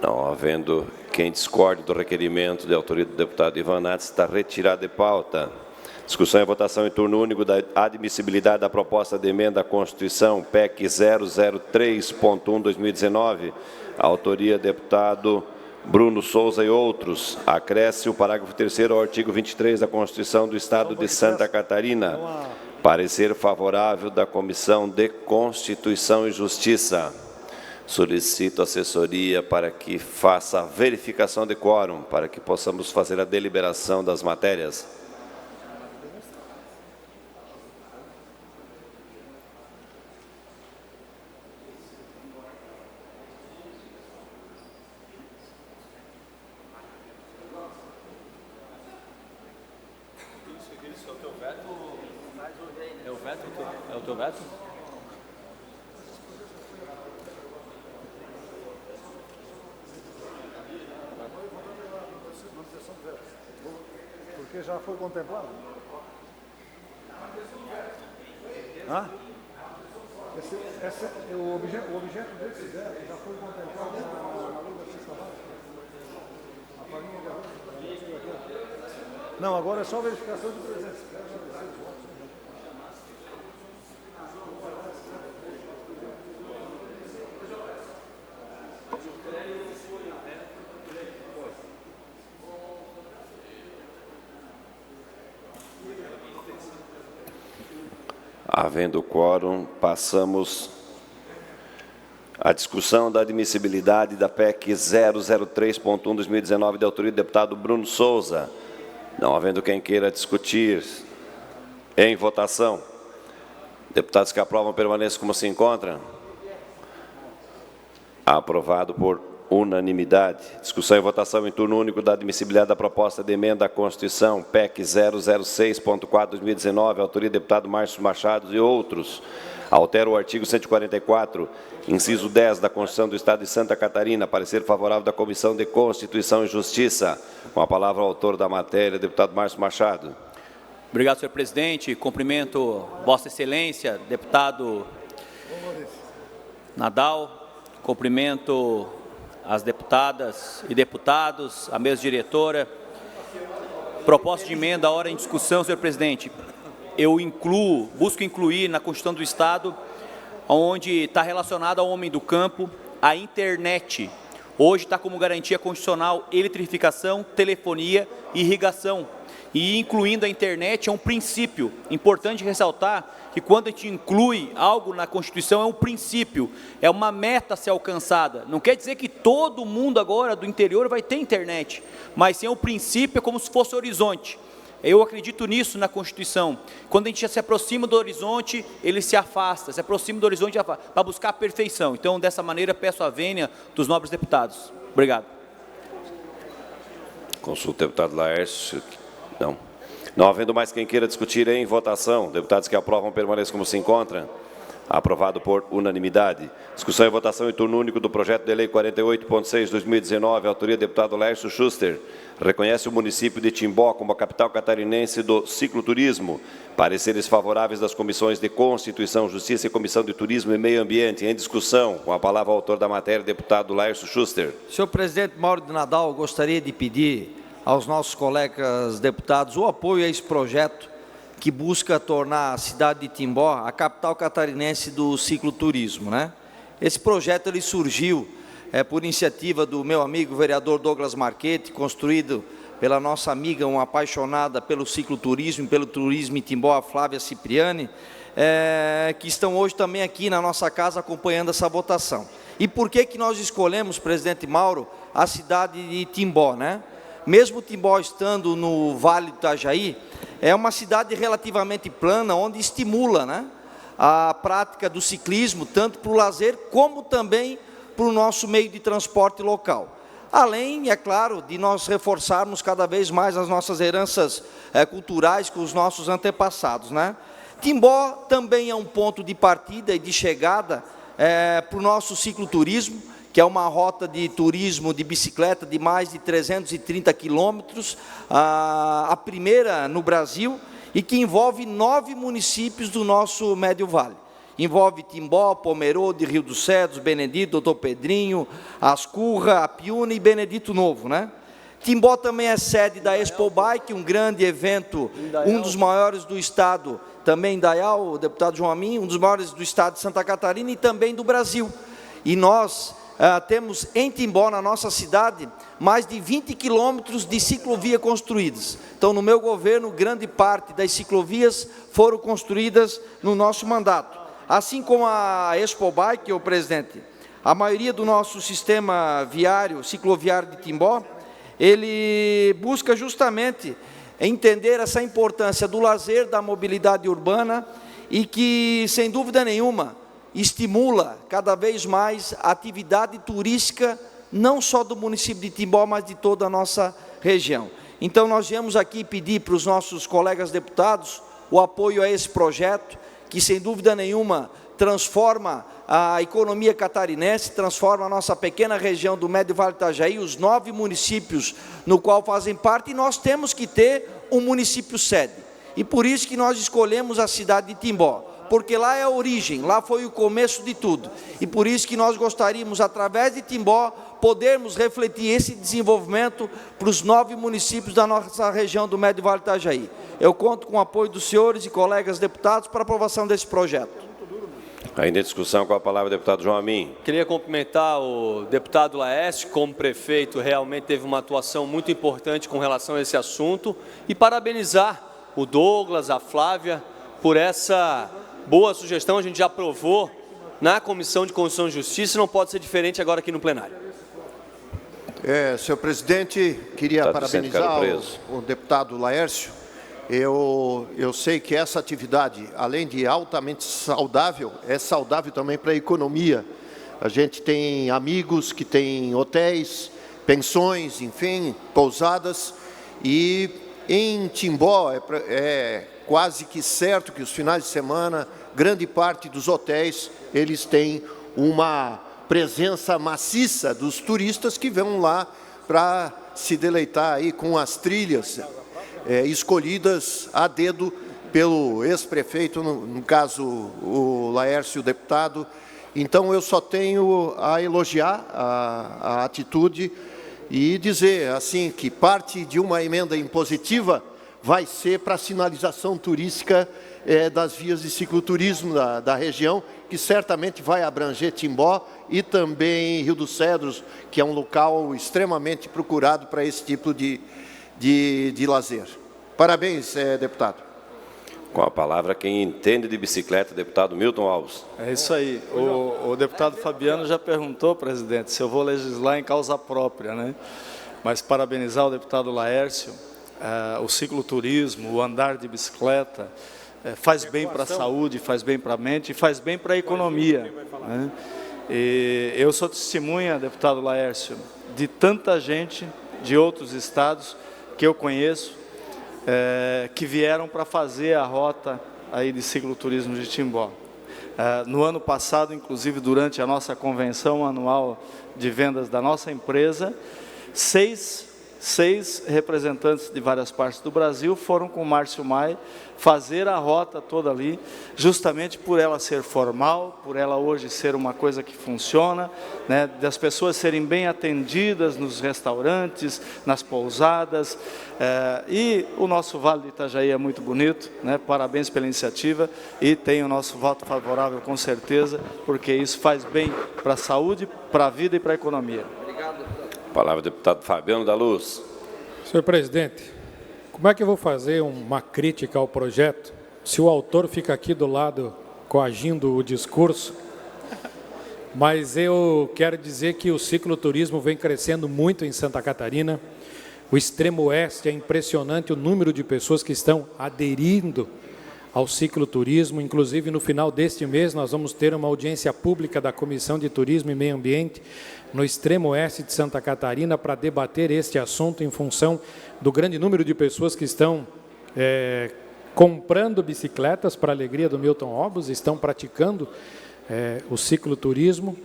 Não havendo quem discorde do requerimento de autoria do deputado Ivan Nats, está retirado de pauta. Discussão e votação em turno único da admissibilidade da proposta de emenda à Constituição, PEC 003.1/2019, autoria deputado Bruno Souza e outros. Acresce o parágrafo 3º ao artigo 23 da Constituição do Estado de Santa Catarina. Parecer favorável da Comissão de Constituição e Justiça. Solicito assessoria para que faça a verificação de quórum, para que possamos fazer a deliberação das matérias. É o teu veto? Porque já foi contemplado. Hã? O objeto desse veto já foi contemplado na lei da cesta básica. A farinha de arroz. Não, agora é só verificação de presença. Havendo quórum, passamos à discussão da admissibilidade da PEC 003.1/2019, de autoria do deputado Bruno Souza. Não havendo quem queira discutir, em votação. Deputados que aprovam permaneçam como se encontram. Aprovado por unanimidade. Discussão e votação em turno único da admissibilidade da proposta de emenda à Constituição, PEC 006.4/2019, autoria do deputado Márcio Machado e outros. Altera o artigo 144, inciso 10 da Constituição do Estado de Santa Catarina. Parecer favorável da Comissão de Constituição e Justiça. Com a palavra o autor da matéria, deputado Márcio Machado. Obrigado, senhor presidente. Cumprimento Vossa Excelência, deputado Nadal. Cumprimento as deputadas e deputados, a mesa diretora. Proposta de emenda, hora em discussão, senhor presidente. Eu busco incluir na Constituição do Estado, onde está relacionado ao homem do campo, a internet. Hoje está como garantia constitucional eletrificação, telefonia e irrigação. E incluindo a internet é um princípio. Importante ressaltar que quando a gente inclui algo na Constituição é um princípio, é uma meta a ser alcançada. Não quer dizer que todo mundo agora do interior vai ter internet, mas sim o princípio, é como se fosse horizonte. Eu acredito nisso na Constituição. Quando a gente se aproxima do horizonte, ele se afasta, se aproxima do horizonte para buscar a perfeição. Então, dessa maneira, peço a vênia dos nobres deputados. Obrigado. Consulta o deputado Laércio. Não. Não havendo mais quem queira discutir em votação, deputados que aprovam permaneçam como se encontram. Aprovado por unanimidade. Discussão e votação em turno único do projeto de lei 48.6/2019, autoria do deputado Laércio Schuster. Reconhece o município de Timbó como a capital catarinense do cicloturismo. Pareceres favoráveis das comissões de Constituição, Justiça e Comissão de Turismo e Meio Ambiente. Em discussão, com a palavra o autor da matéria, deputado Laércio Schuster. Senhor presidente Mauro de Nadal, gostaria de pedir aos nossos colegas deputados o apoio a esse projeto que busca tornar a cidade de Timbó a capital catarinense do cicloturismo, né? Esse projeto ele surgiu por iniciativa do meu amigo vereador Douglas Marchetti, construído pela nossa amiga, uma apaixonada pelo cicloturismo, pelo turismo em Timbó, a Flávia Cipriani, que estão hoje também aqui na nossa casa acompanhando essa votação. E por que nós escolhemos, presidente Mauro, a cidade de Timbó, né? Mesmo Timbó estando no Vale do Itajaí, é uma cidade relativamente plana, onde estimula, né, a prática do ciclismo, tanto para o lazer, como também para o nosso meio de transporte local. Além, é claro, de nós reforçarmos cada vez mais as nossas heranças culturais com os nossos antepassados, né? Timbó também é um ponto de partida e de chegada para o nosso cicloturismo, que é uma rota de turismo de bicicleta de mais de 330 quilômetros, a primeira no Brasil, e que envolve 9 municípios do nosso Médio Vale. Envolve Timbó, Pomerode, Rio dos Cedros, Benedito, Doutor Pedrinho, Ascurra, Apiúna e Benedito Novo, né? Timbó também é sede da Expo Bike, um grande evento, um dos maiores do estado, também Indaial, o deputado João Amin, um dos maiores do estado de Santa Catarina e também do Brasil. E nós temos em Timbó, na nossa cidade, mais de 20 quilômetros de ciclovia construídos. Então, no meu governo, grande parte das ciclovias foram construídas no nosso mandato. Assim como a Expo Bike, o presidente, a maioria do nosso sistema viário, cicloviário de Timbó, ele busca justamente entender essa importância do lazer, da mobilidade urbana e que, sem dúvida nenhuma, estimula cada vez mais a atividade turística, não só do município de Timbó, mas de toda a nossa região. Então, nós viemos aqui pedir para os nossos colegas deputados o apoio a esse projeto, que, sem dúvida nenhuma, transforma a economia catarinense, transforma a nossa pequena região do Médio Vale do Itajaí, os 9 municípios no qual fazem parte, e nós temos que ter um município sede. E por isso que nós escolhemos a cidade de Timbó, porque lá é a origem, lá foi o começo de tudo. E por isso que nós gostaríamos, através de Timbó, podermos refletir esse desenvolvimento para os 9 municípios da nossa região do Médio Vale do Itajaí. Eu conto com o apoio dos senhores e colegas deputados para a aprovação desse projeto. Ainda em discussão, com a palavra o deputado João Amin. Queria cumprimentar o deputado Laércio, como prefeito, realmente teve uma atuação muito importante com relação a esse assunto, e parabenizar o Douglas, a Flávia, por essa boa sugestão. A gente já aprovou na Comissão de Constituição e Justiça, não pode ser diferente agora aqui no plenário. Senhor presidente, queria parabenizar o deputado Laércio. Eu sei que essa atividade, além de altamente saudável, é saudável também para a economia. A gente tem amigos que têm hotéis, pensões, enfim, pousadas, e em Timbó é quase que certo que os finais de semana, grande parte dos hotéis, eles têm uma presença maciça dos turistas que vão lá para se deleitar aí com as trilhas escolhidas a dedo pelo ex-prefeito, no caso o Laércio, deputado. Então eu só tenho a elogiar a atitude e dizer assim que parte de uma emenda impositiva vai ser para a sinalização turística das vias de cicloturismo da região, que certamente vai abranger Timbó e também Rio dos Cedros, que é um local extremamente procurado para esse tipo de lazer. Parabéns, deputado. Com a palavra, quem entende de bicicleta, deputado Milton Alves. É isso aí. O deputado Fabiano já perguntou, presidente, se eu vou legislar em causa própria, né? Mas parabenizar o deputado Laércio, o cicloturismo, o andar de bicicleta, faz bem para a saúde, faz bem para a mente e faz bem para a economia, né? E eu sou testemunha, deputado Laércio, de tanta gente de outros estados que eu conheço, que vieram para fazer a rota aí de cicloturismo de Timbó. No ano passado, inclusive, durante a nossa convenção anual de vendas da nossa empresa, seis representantes de várias partes do Brasil foram com o Márcio Maia fazer a rota toda ali, justamente por ela ser formal, por ela hoje ser uma coisa que funciona, né, das pessoas serem bem atendidas nos restaurantes, nas pousadas, e o nosso Vale do Itajaí é muito bonito, né, parabéns pela iniciativa, e tem o nosso voto favorável com certeza, porque isso faz bem para a saúde, para a vida e para a economia. Palavra do deputado Fabiano da Luz. Senhor presidente, como é que eu vou fazer uma crítica ao projeto se o autor fica aqui do lado coagindo o discurso? Mas eu quero dizer que o cicloturismo vem crescendo muito em Santa Catarina. O extremo oeste é impressionante o número de pessoas que estão aderindo ao cicloturismo. Inclusive, no final deste mês, nós vamos ter uma audiência pública da Comissão de Turismo e Meio Ambiente no extremo oeste de Santa Catarina para debater este assunto em função do grande número de pessoas que estão comprando bicicletas para a alegria do Milton Obos, estão praticando o cicloturismo.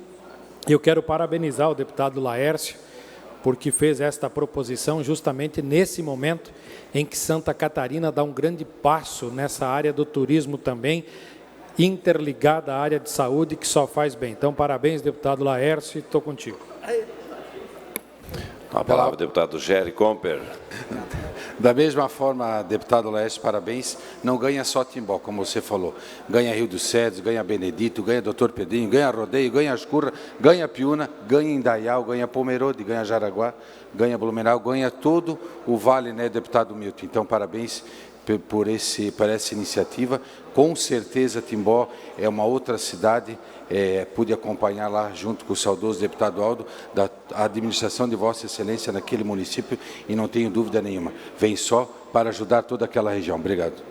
Eu quero parabenizar o deputado Laércio, porque fez esta proposição justamente nesse momento em que Santa Catarina dá um grande passo nessa área do turismo também, interligada à área de saúde que só faz bem. Então, parabéns, deputado Laércio, e estou contigo. A palavra, deputado Jerry Comper. Da mesma forma, deputado Laércio, parabéns. Não ganha só Timbó, como você falou. Ganha Rio dos Cedros, ganha Benedito, ganha Doutor Pedrinho, ganha Rodeio, ganha Ascurra, ganha Piúna, ganha Indaial, ganha Pomerode, ganha Jaraguá, ganha Blumenau, ganha todo o Vale, né, deputado Milton. Então, parabéns por essa iniciativa. Com certeza, Timbó é uma outra cidade, pude acompanhar lá, junto com o saudoso deputado Aldo, da administração de Vossa Excelência naquele município, e não tenho dúvida nenhuma, vem só para ajudar toda aquela região. Obrigado.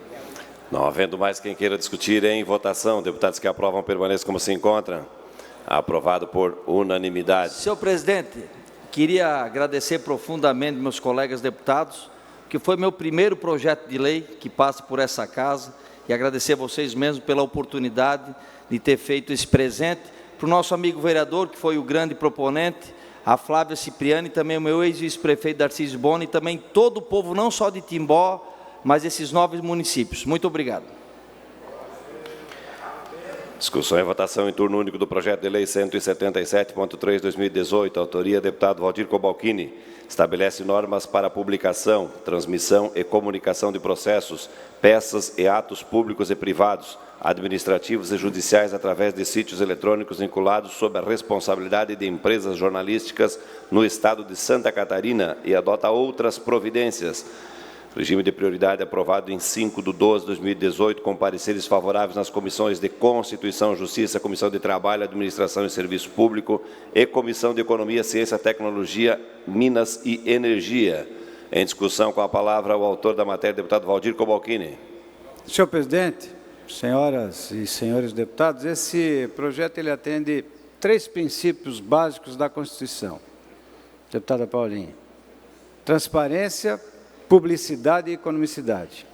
Não havendo mais quem queira discutir, em votação, deputados que aprovam permaneçam como se encontram. Aprovado por unanimidade. Senhor presidente, queria agradecer profundamente meus colegas deputados, que foi meu primeiro projeto de lei que passa por essa casa, e agradecer a vocês mesmos pela oportunidade de ter feito esse presente, para o nosso amigo vereador, que foi o grande proponente, a Flávia Cipriani, também o meu ex-vice-prefeito Darcísio Boni, e também todo o povo, não só de Timbó, mas esses 9 municípios. Muito obrigado. Discussão e votação em turno único do projeto de lei 177.3/2018, autoria deputado Valdir Cobalcini, estabelece normas para publicação, transmissão e comunicação de processos, peças e atos públicos e privados, administrativos e judiciais através de sítios eletrônicos vinculados sob a responsabilidade de empresas jornalísticas no Estado de Santa Catarina e adota outras providências. Regime de prioridade aprovado em 5/12/2018, com pareceres favoráveis nas comissões de Constituição, Justiça, Comissão de Trabalho, Administração e Serviço Público e Comissão de Economia, Ciência, Tecnologia, Minas e Energia. Em discussão, com a palavra o autor da matéria, deputado Valdir Cobalcini. Senhor presidente, senhoras e senhores deputados, esse projeto ele atende 3 princípios básicos da Constituição. Deputada Paulinha: transparência, publicidade e economicidade.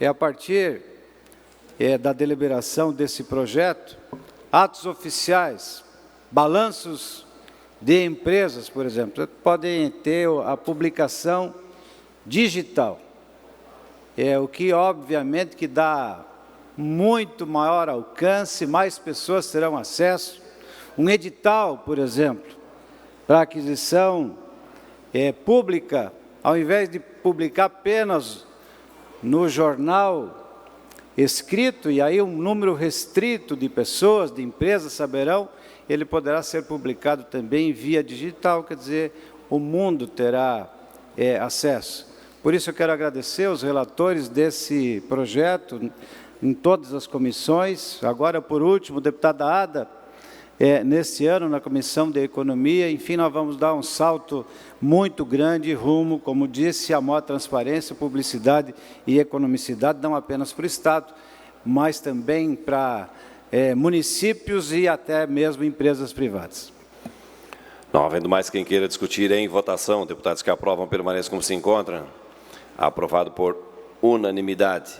É a partir da deliberação desse projeto, atos oficiais, balanços de empresas, por exemplo, podem ter a publicação digital. O que, obviamente, que dá muito maior alcance, mais pessoas terão acesso. Um edital, por exemplo, para aquisição pública, ao invés de publicar apenas no jornal escrito, e aí um número restrito de pessoas, de empresas saberão, ele poderá ser publicado também via digital, quer dizer, o mundo terá acesso. Por isso eu quero agradecer aos relatores desse projeto, em todas as comissões, agora por último, deputada Ada, nesse ano na Comissão de Economia. Enfim, nós vamos dar um salto muito grande rumo, como disse, a maior transparência, publicidade e economicidade, não apenas para o Estado, mas também para municípios e até mesmo empresas privadas. Não havendo mais quem queira discutir, em votação, deputados que aprovam permaneçam como se encontram. Aprovado por unanimidade.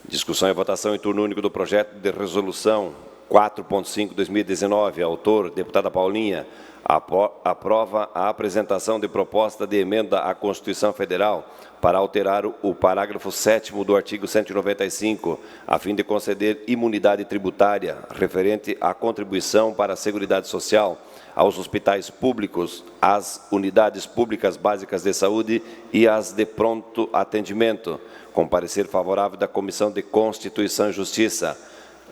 Discussão e votação em turno único do projeto de resolução 4.5/2019, autor, deputada Paulinha, aprova a apresentação de proposta de emenda à Constituição Federal para alterar o parágrafo 7º do artigo 195, a fim de conceder imunidade tributária referente à contribuição para a Seguridade Social aos hospitais públicos, às unidades públicas básicas de saúde e às de pronto atendimento, com parecer favorável da Comissão de Constituição e Justiça.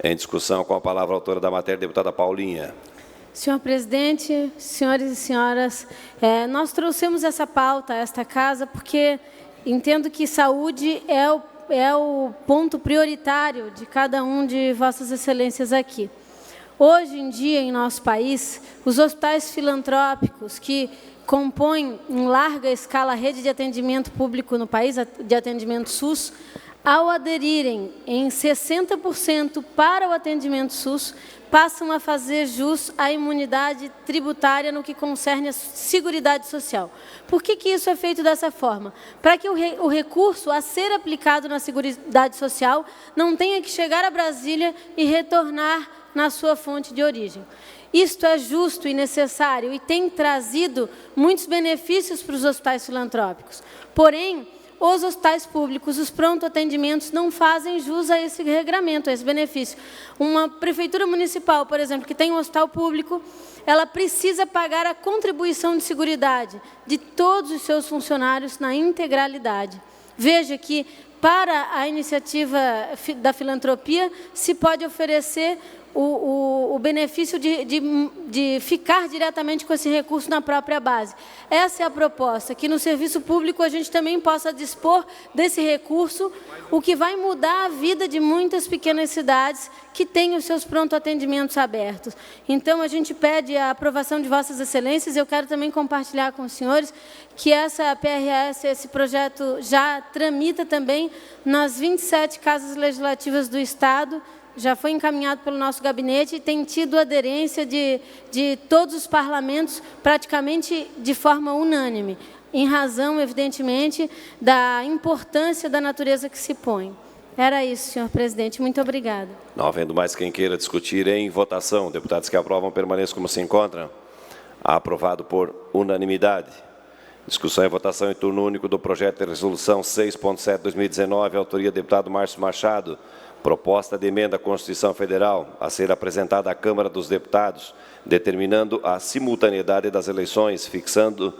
Em discussão, com a palavra a autora da matéria, deputada Paulinha. Senhor presidente, senhores e senhoras, nós trouxemos essa pauta a esta casa porque entendo que saúde é o ponto prioritário de cada um de vossas excelências aqui. Hoje em dia, em nosso país, os hospitais filantrópicos que compõem em larga escala a rede de atendimento público no país, de atendimento SUS, ao aderirem em 60% para o atendimento SUS, passam a fazer jus à imunidade tributária no que concerne a Seguridade Social. Por que isso é feito dessa forma? Para que o recurso a ser aplicado na Seguridade Social não tenha que chegar a Brasília e retornar na sua fonte de origem. Isto é justo e necessário e tem trazido muitos benefícios para os hospitais filantrópicos. Porém, os hospitais públicos, os pronto-atendimentos não fazem jus a esse regramento, a esse benefício. Uma prefeitura municipal, por exemplo, que tem um hospital público, ela precisa pagar a contribuição de seguridade de todos os seus funcionários na integralidade. Veja que, para a iniciativa da filantropia, se pode oferecer o benefício de ficar diretamente com esse recurso na própria base. Essa é a proposta, que no serviço público a gente também possa dispor desse recurso, o que vai mudar a vida de muitas pequenas cidades que têm os seus pronto-atendimentos abertos. Então, a gente pede a aprovação de Vossas Excelências. Eu quero também compartilhar com os senhores que essa PRS, esse projeto, já tramita também nas 27 casas legislativas do Estado, já foi encaminhado pelo nosso gabinete e tem tido aderência de todos os parlamentos, praticamente de forma unânime, em razão, evidentemente, da importância da natureza que se põe. Era isso, senhor presidente. Muito obrigada. Não havendo mais quem queira discutir, em votação. Deputados que aprovam, permaneçam como se encontram. Aprovado por unanimidade. Discussão e votação em turno único do projeto de resolução 6.7/2019, autoria do deputado Márcio Machado. Proposta de emenda à Constituição Federal a ser apresentada à Câmara dos Deputados, determinando a simultaneidade das eleições, fixando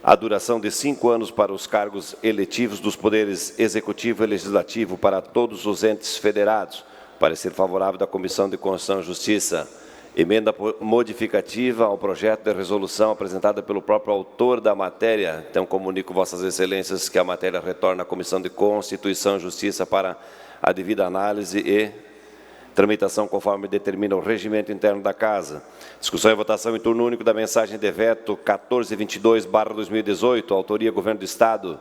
a duração de 5 anos para os cargos eletivos dos poderes Executivo e Legislativo para todos os entes federados. Parecer favorável da Comissão de Constituição e Justiça. Emenda modificativa ao projeto de resolução apresentada pelo próprio autor da matéria. Então, comunico Vossas Excelências que a matéria retorna à Comissão de Constituição e Justiça para a devida análise e tramitação conforme determina o regimento interno da Casa. Discussão e votação em turno único da mensagem de veto 1422/2018, autoria Governo do Estado.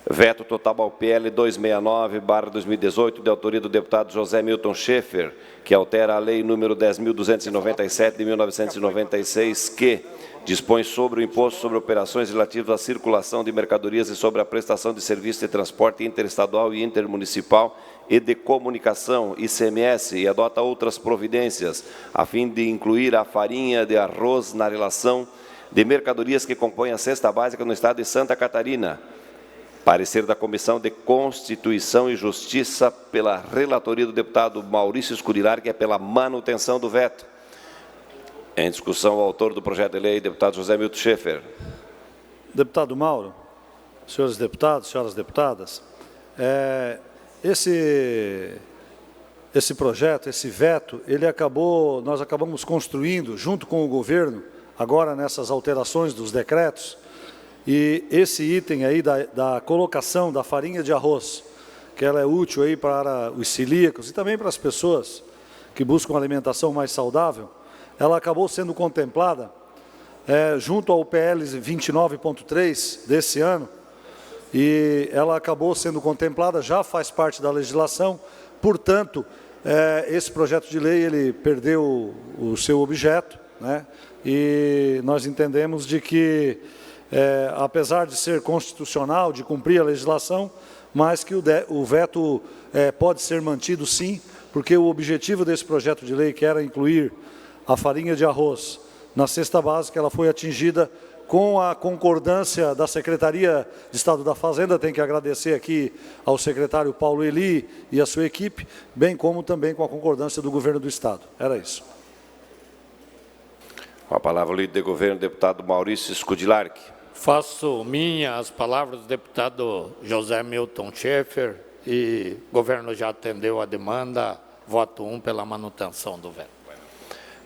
Veto total ao PL 269/2018, de autoria do deputado José Milton Schaeffer, que altera a Lei número 10.297 de 1996, que dispõe sobre o imposto sobre operações relativas à circulação de mercadorias e sobre a prestação de serviço de transporte interestadual e intermunicipal e de comunicação, ICMS, e adota outras providências, a fim de incluir a farinha de arroz na relação de mercadorias que compõem a cesta básica no Estado de Santa Catarina. Parecer da Comissão de Constituição e Justiça pela relatoria do deputado Maurício Scurilar, que é pela manutenção do veto. Em discussão, o autor do projeto de lei, deputado José Milton Schaeffer. Deputado Mauro, senhores deputados, senhoras deputadas, esse projeto, esse veto, nós acabamos construindo, junto com o governo, agora nessas alterações dos decretos, e esse item aí da colocação da farinha de arroz, que ela é útil aí para os celíacos e também para as pessoas que buscam alimentação mais saudável, ela acabou sendo contemplada junto ao PL 29.3 desse ano, e ela acabou sendo contemplada, já faz parte da legislação, portanto, esse projeto de lei ele perdeu o seu objeto, né? E nós entendemos de que, apesar de ser constitucional, de cumprir a legislação, mas que o veto pode ser mantido sim, porque o objetivo desse projeto de lei, que era incluir a farinha de arroz na cesta básica, ela foi atingida com a concordância da Secretaria de Estado da Fazenda. Tenho que agradecer aqui ao secretário Paulo Eli e a sua equipe, bem como também com a concordância do Governo do Estado. Era isso. Com a palavra o líder de governo, deputado Maurício Scurilar. Faço minha as palavras do deputado José Milton Schaeffer, e o governo já atendeu a demanda, voto 1 pela manutenção do veto.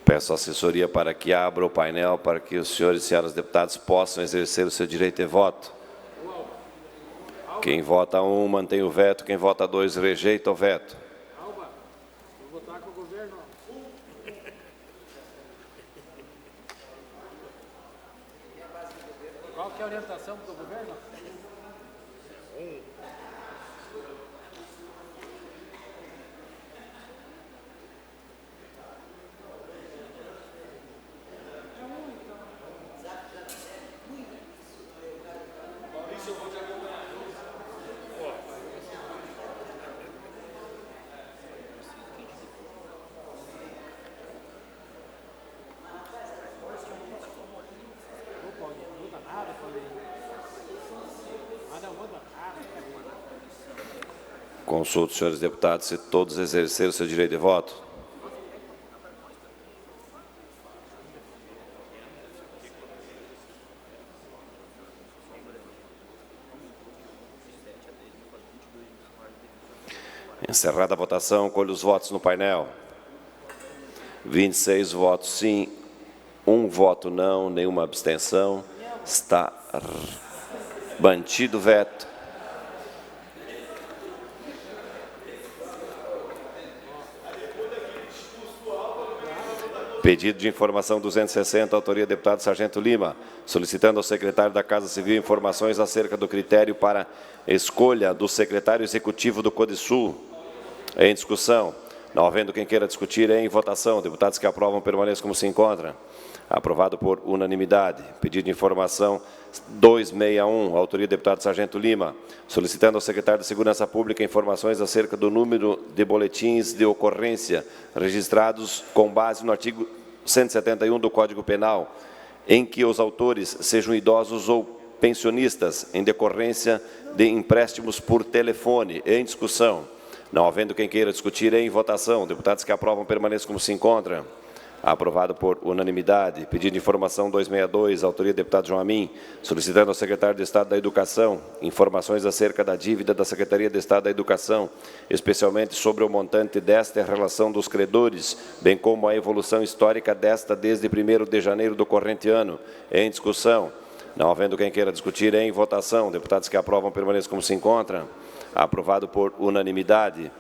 Peço a assessoria para que abra o painel para que os senhores e senhoras deputados possam exercer o seu direito de voto. Quem vota 1 mantém o veto, quem vota 2 rejeita o veto. Vou votar com o governo. Qual que é a orientação do governo? Muda nada, falei. Mas não muda. Consulto os senhores deputados se todos exerceram o seu direito de voto. Encerrada a votação, colho os votos no painel. 26 votos sim, 1 voto não, nenhuma abstenção. Está mantido o veto. Pedido de informação 260, autoria do deputado Sargento Lima, solicitando ao secretário da Casa Civil informações acerca do critério para escolha do secretário executivo do CODESUL. Em discussão. Não havendo quem queira discutir, em votação. Deputados que aprovam permaneçam como se encontram. Aprovado por unanimidade. Pedido de informação 261, autoria do deputado Sargento Lima, solicitando ao secretário de Segurança Pública informações acerca do número de boletins de ocorrência registrados com base no artigo 171 do Código Penal, em que os autores sejam idosos ou pensionistas, em decorrência de empréstimos por telefone. Em discussão. Não havendo quem queira discutir, em votação. Deputados que aprovam permaneçam como se encontram. Aprovado por unanimidade. Pedido de informação 262, autoria do deputado João Amin, solicitando ao secretário de Estado da Educação informações acerca da dívida da Secretaria de Estado da Educação, especialmente sobre o montante desta e a relação dos credores, bem como a evolução histórica desta desde 1º de janeiro do corrente ano. Em discussão. Não havendo quem queira discutir, em votação. Deputados que aprovam permaneçam como se encontram. Aprovado por unanimidade.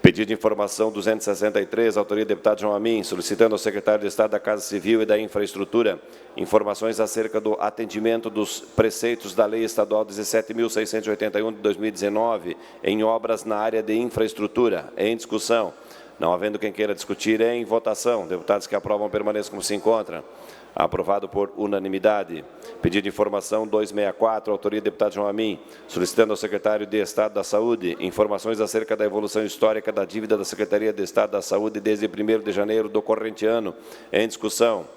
Pedido de informação 263, autoria do deputado João Amin, solicitando ao secretário de Estado da Casa Civil e da Infraestrutura informações acerca do atendimento dos preceitos da Lei Estadual 17.681 de 2019 em obras na área de infraestrutura. Em discussão. Não havendo quem queira discutir, em votação. Deputados que aprovam permaneçam como se encontram. Aprovado por unanimidade. Pedido de informação 264, autoria do deputado João Amin, solicitando ao secretário de Estado da Saúde informações acerca da evolução histórica da dívida da Secretaria de Estado da Saúde desde 1º de janeiro do corrente ano. Em discussão.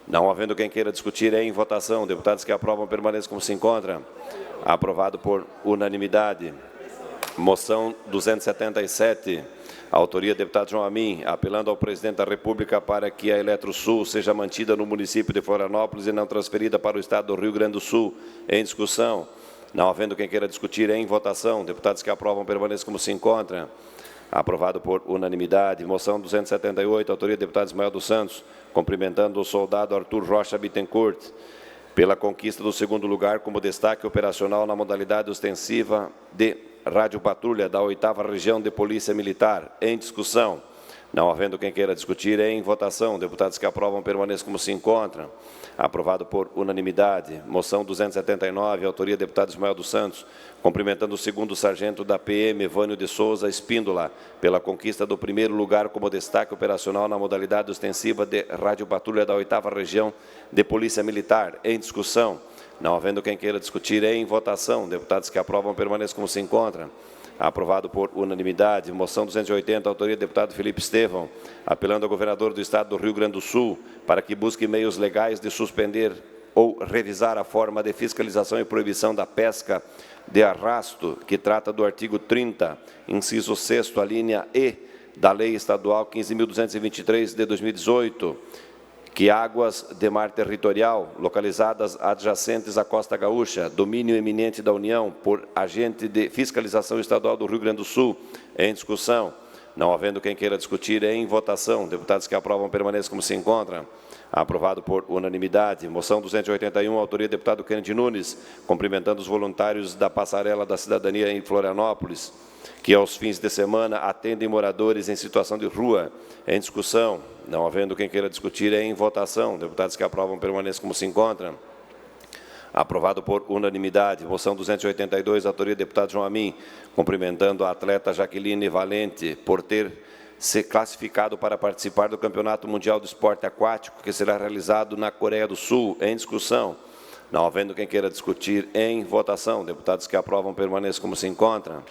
Não havendo quem queira discutir, em votação. Deputados que aprovam permaneçam como se encontram. Aprovado por unanimidade. Moção 277. A autoria do deputado João Amin, apelando ao presidente da República para que a Eletrosul seja mantida no município de Florianópolis e não transferida para o estado do Rio Grande do Sul. Em discussão. Não havendo quem queira discutir, em votação. Deputados que aprovam permaneçam como se encontram. Aprovado por unanimidade. Moção 278, autoria do deputado Ismael dos Santos, cumprimentando o soldado Arthur Rocha Bittencourt pela conquista do 2º lugar como destaque operacional na modalidade ostensiva de Rádio Patrulha da 8ª Região de Polícia Militar. Em discussão. Não havendo quem queira discutir, em votação. Deputados que aprovam permaneçam como se encontram. Aprovado por unanimidade. Moção 279, autoria do deputado Ismael dos Santos, cumprimentando o 2º sargento da PM, Vânio de Souza Espíndola, pela conquista do 1º lugar como destaque operacional na modalidade ostensiva de Rádio Patrulha da 8ª Região de Polícia Militar. Em discussão. Não havendo quem queira discutir, em votação. Deputados que aprovam permaneçam como se encontram. Aprovado por unanimidade. Moção 280, autoria do deputado Felipe Estevão, apelando ao governador do Estado do Rio Grande do Sul para que busque meios legais de suspender ou revisar a forma de fiscalização e proibição da pesca de arrasto, que trata do artigo 30, inciso 6º, a linha E, da Lei Estadual 15.223 de 2018, que águas de mar territorial localizadas adjacentes à Costa Gaúcha, domínio eminente da União por agente de fiscalização estadual do Rio Grande do Sul. Em discussão. Não havendo quem queira discutir, em votação. Deputados que aprovam permaneçam como se encontram. Aprovado por unanimidade. Moção 281, autoria do deputado Kennedy Nunes, cumprimentando os voluntários da Passarela da Cidadania em Florianópolis, que aos fins de semana atendem moradores em situação de rua. Em discussão. Não havendo quem queira discutir, em votação. Deputados que aprovam permaneçam como se encontram. Aprovado por unanimidade. Moção 282, autoria do deputado João Amin, cumprimentando a atleta Jaqueline Valente por ter se classificado para participar do Campeonato Mundial do Esporte Aquático, que será realizado na Coreia do Sul. Em discussão. Não havendo quem queira discutir, em votação. Deputados que aprovam permaneçam como se encontram.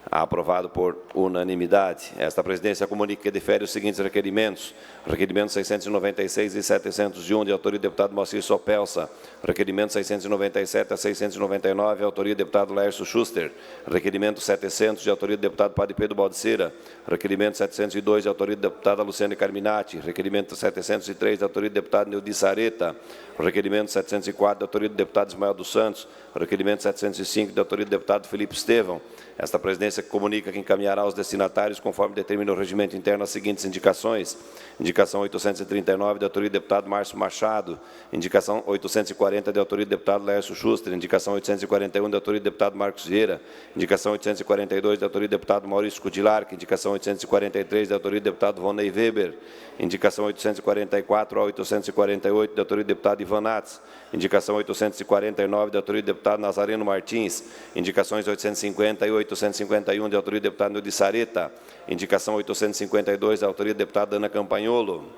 Aprovado por unanimidade. Esta presidência comunica que defere os seguintes requerimentos. Requerimento 696 e 701, de autoria do deputado Moacir Sopelsa. Requerimento 697 a 699, autoria do deputado Laércio Schuster. Requerimento 700, de autoria do deputado Padre Pedro Baldiceira. Requerimento 702, de autoria da deputada Luciane Carminati. Requerimento 703, de autoria do deputado Neudi Sareta. Requerimento 704, de autoria do deputado Ismael dos Santos. Requerimento 705, de autoria do deputado Felipe Estevão. Esta presidência comunica que encaminhará aos destinatários, conforme determina o regimento interno, as seguintes indicações. Indicação 839, de autoria do deputado Márcio Machado. Indicação 840, de autoria do deputado Laércio Schuster. Indicação 841, de autoria do deputado Marcos Vieira. Indicação 842, de autoria do deputado Maurício Kudilark. Indicação 843, de autoria do deputado Vonei Weber. Indicação 844 a 848, de autoria do deputado Ivan Nats. Indicação 849, de autoria do deputado Nazareno Martins. Indicações 850 e 851, de autoria do deputado Neudi Sareta. Indicação 852, de autoria do deputado Ana Campanholo.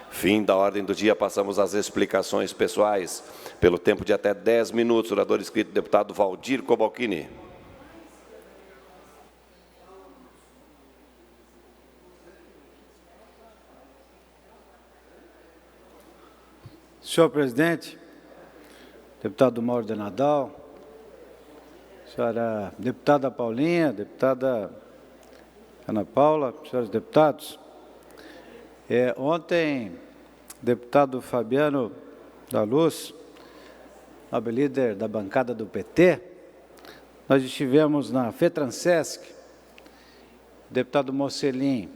Fim da ordem do dia, passamos às explicações pessoais. Pelo tempo de até 10 minutos, orador inscrito, deputado Valdir Cobalcini. Senhor presidente, deputado Mauro de Nadal, senhora deputada Paulinha, deputada Ana Paula, senhores deputados, ontem, deputado Fabiano da Luz, nobre líder da bancada do PT, nós estivemos na FETRANSESC, deputado Mocelin,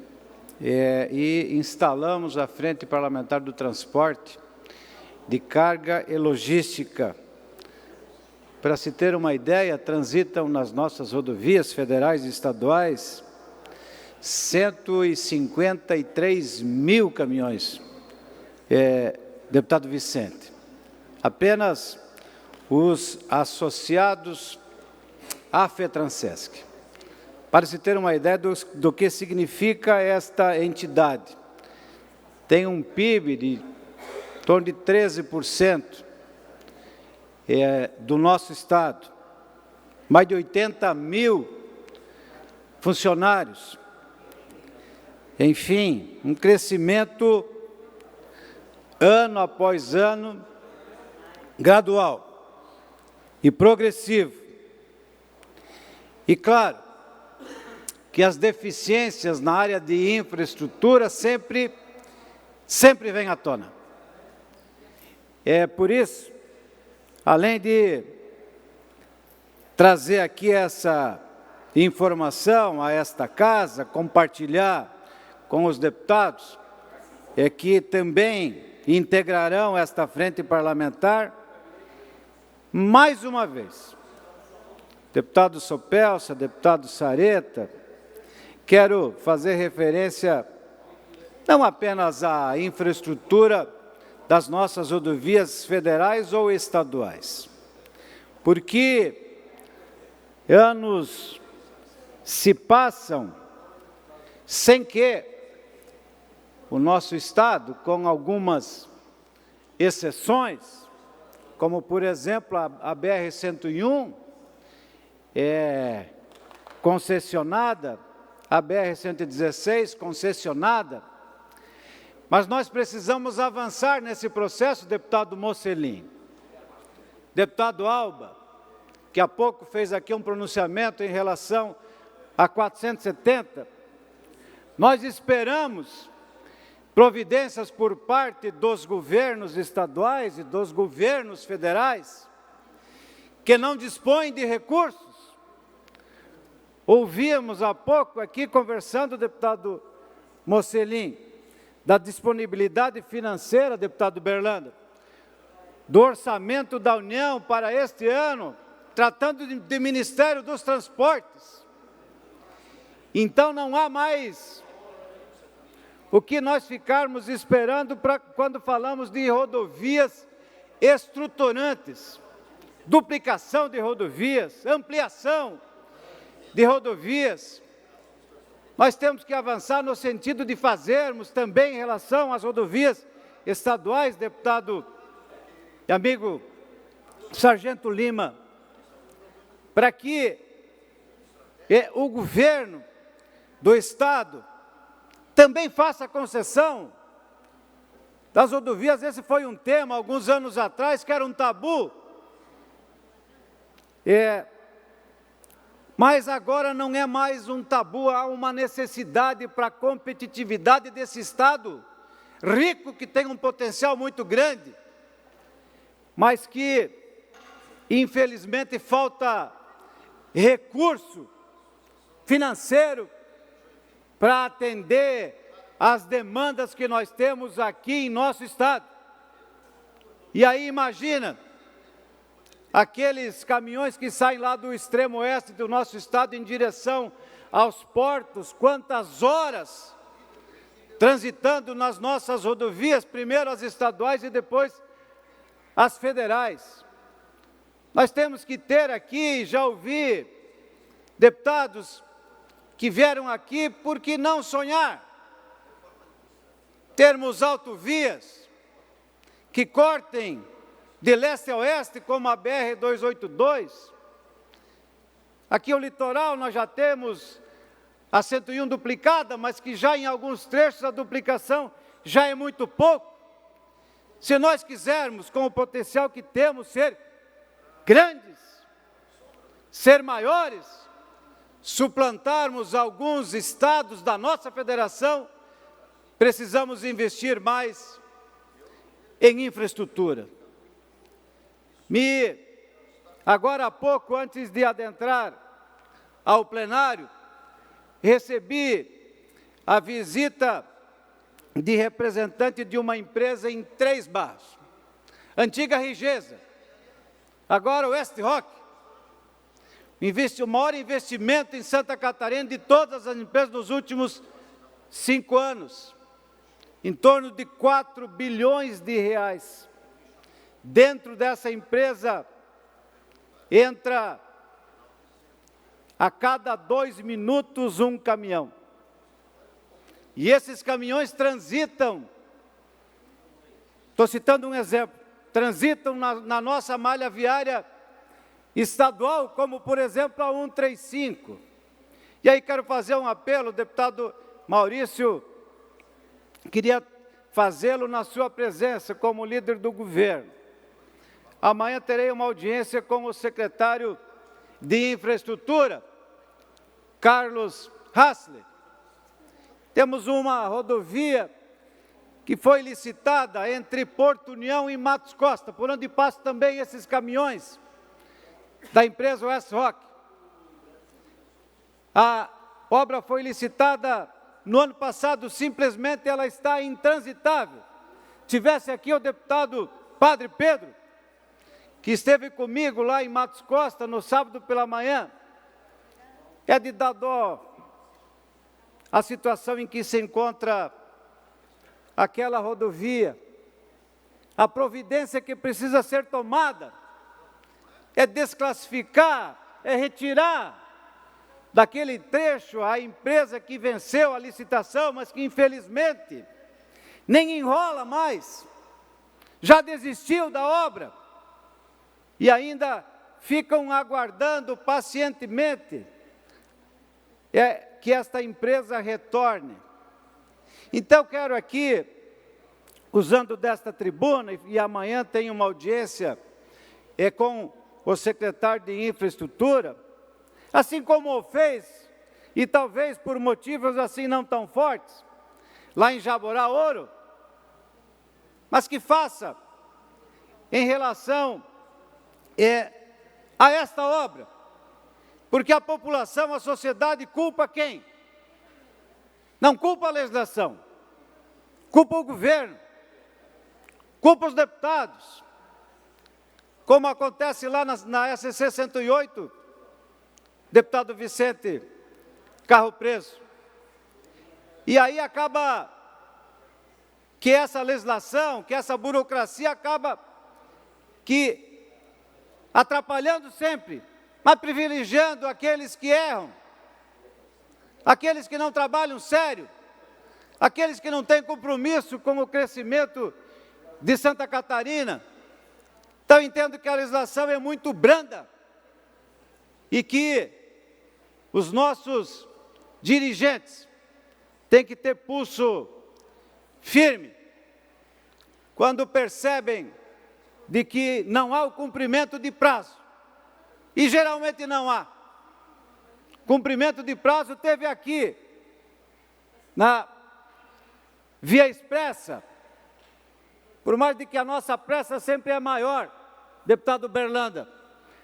e instalamos a Frente Parlamentar do Transporte de Carga e Logística. Para se ter uma ideia, transitam nas nossas rodovias federais e estaduais 153 mil caminhões, deputado Vicente. Apenas os associados à FETRANSESC. Para se ter uma ideia do que significa esta entidade. Tem um PIB de em torno de 13% do nosso Estado, mais de 80 mil funcionários, enfim, um crescimento ano após ano, gradual e progressivo. E claro, que as deficiências na área de infraestrutura sempre vêm à tona. É por isso, além de trazer aqui essa informação a esta casa, compartilhar com os deputados, que também integrarão esta frente parlamentar, mais uma vez, deputado Sopelsa, deputado Sareta, quero fazer referência não apenas à infraestrutura das nossas rodovias federais ou estaduais, porque anos se passam sem que o nosso Estado, com algumas exceções, como, por exemplo, a BR-101, concessionada, a BR-116, concessionada, mas nós precisamos avançar nesse processo, deputado Mocelin. Deputado Alba, que há pouco fez aqui um pronunciamento em relação a 470, nós esperamos providências por parte dos governos estaduais e dos governos federais, que não dispõem de recursos. Ouvíamos há pouco aqui, conversando, deputado Mocelin, da disponibilidade financeira, deputado Berlanda, do orçamento da União para este ano, tratando de Ministério dos Transportes. Então, não há mais o que nós ficarmos esperando para quando falamos de rodovias estruturantes, duplicação de rodovias, ampliação de rodovias. Nós temos que avançar no sentido de fazermos também em relação às rodovias estaduais, deputado e amigo Sargento Lima, para que o governo do Estado também faça concessão das rodovias. Esse foi um tema, alguns anos atrás, que era um tabu. Mas agora não é mais um tabu, há uma necessidade para a competitividade desse Estado rico, que tem um potencial muito grande, mas que, infelizmente, falta recurso financeiro para atender às demandas que nós temos aqui em nosso Estado. E aí imagina, aqueles caminhões que saem lá do extremo oeste do nosso Estado em direção aos portos, quantas horas transitando nas nossas rodovias, primeiro as estaduais e depois as federais. Nós temos que ter aqui, já ouvi deputados que vieram aqui, por que não sonhar? Termos autovias que cortem de leste a oeste, como a BR-282. Aqui o litoral nós já temos a 101 duplicada, mas que já em alguns trechos a duplicação já é muito pouco. Se nós quisermos, com o potencial que temos, ser grandes, ser maiores, suplantarmos alguns estados da nossa federação, precisamos investir mais em infraestrutura. Agora há pouco, antes de adentrar ao plenário, recebi a visita de representante de uma empresa em Três Barras, antiga Rigesa, agora West Rock, o maior investimento em Santa Catarina de todas as empresas nos últimos 5 anos, em torno de 4 bilhões de reais. Dentro dessa empresa, entra a cada 2 minutos um caminhão. E esses caminhões transitam, estou citando um exemplo, transitam na nossa malha viária estadual, como por exemplo a 135. E aí quero fazer um apelo, deputado Maurício, queria fazê-lo na sua presença como líder do governo. Amanhã terei uma audiência com o secretário de Infraestrutura, Carlos Hassler. Temos uma rodovia que foi licitada entre Porto União e Matos Costa, por onde passam também esses caminhões da empresa West Rock. A obra foi licitada no ano passado, simplesmente ela está intransitável. Tivesse aqui o deputado Padre Pedro, que esteve comigo lá em Matos Costa no sábado pela manhã, é de dar dó a situação em que se encontra aquela rodovia. A providência que precisa ser tomada é desclassificar, é retirar daquele trecho a empresa que venceu a licitação, mas que infelizmente nem enrola mais, já desistiu da obra e ainda ficam aguardando pacientemente que esta empresa retorne. Então quero aqui, usando desta tribuna, e amanhã tenho uma audiência com o secretário de Infraestrutura, assim como o fez, e talvez por motivos assim não tão fortes, lá em Jaborá Ouro, mas que faça em relação a esta obra, porque a população, a sociedade culpa quem? Não culpa a legislação, culpa o governo, culpa os deputados, como acontece lá na SC 108, deputado Vicente Carro Preso. E aí acaba que essa legislação, que essa burocracia acaba que atrapalhando sempre, mas privilegiando aqueles que erram, aqueles que não trabalham sério, aqueles que não têm compromisso com o crescimento de Santa Catarina. Então entendo que a legislação é muito branda e que Os nossos dirigentes têm que ter pulso firme quando percebem de que não há o cumprimento de prazo. E geralmente não há. Cumprimento de prazo teve aqui, na Via Expressa, por mais de que a nossa pressa sempre é maior, deputado Berlanda,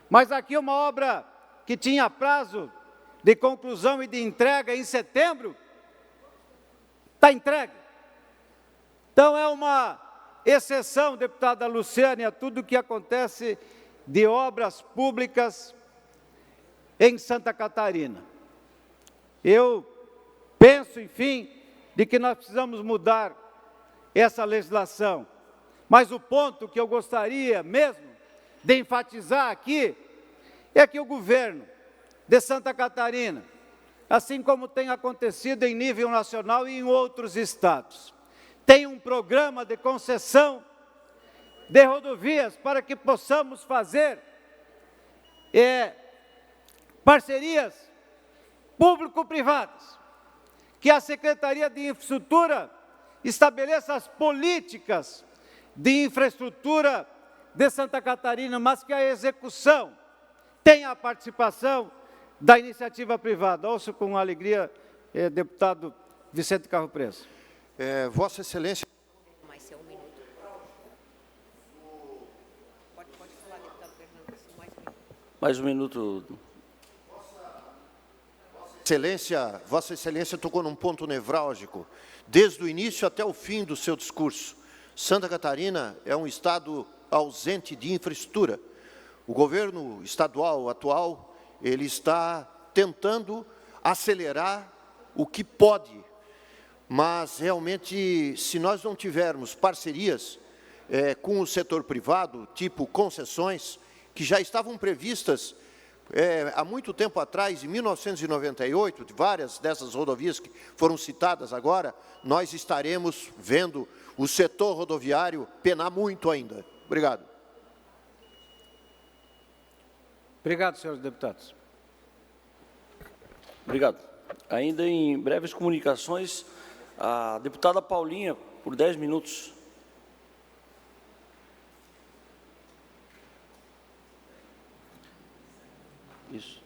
mas aqui uma obra que tinha prazo de conclusão e de entrega em setembro, está entregue. Então é uma exceção, deputada Luciane, a tudo que acontece de obras públicas em Santa Catarina. Eu penso, enfim, de que nós precisamos mudar essa legislação. Mas o ponto que eu gostaria mesmo de enfatizar aqui é que o governo de Santa Catarina, assim como tem acontecido em nível nacional e em outros estados, tem um programa de concessão de rodovias para que possamos fazer parcerias público-privadas, que a Secretaria de Infraestrutura estabeleça as políticas de infraestrutura de Santa Catarina, mas que a execução tenha a participação da iniciativa privada. Ouço com alegria, deputado Vicente Carro Preso. Vossa Excelência. Mais um minuto. Vossa Excelência tocou num ponto nevrálgico, desde o início até o fim do seu discurso. Santa Catarina é um estado ausente de infraestrutura. O governo estadual atual, ele está tentando acelerar o que pode, mas realmente, se nós não tivermos parcerias com o setor privado, tipo concessões, que já estavam previstas há muito tempo atrás, em 1998, de várias dessas rodovias que foram citadas agora, nós estaremos vendo o setor rodoviário penar muito ainda. Obrigado. Obrigado, senhores deputados. Obrigado. Ainda em breves comunicações, a deputada Paulinha, por 10 minutos. Isso.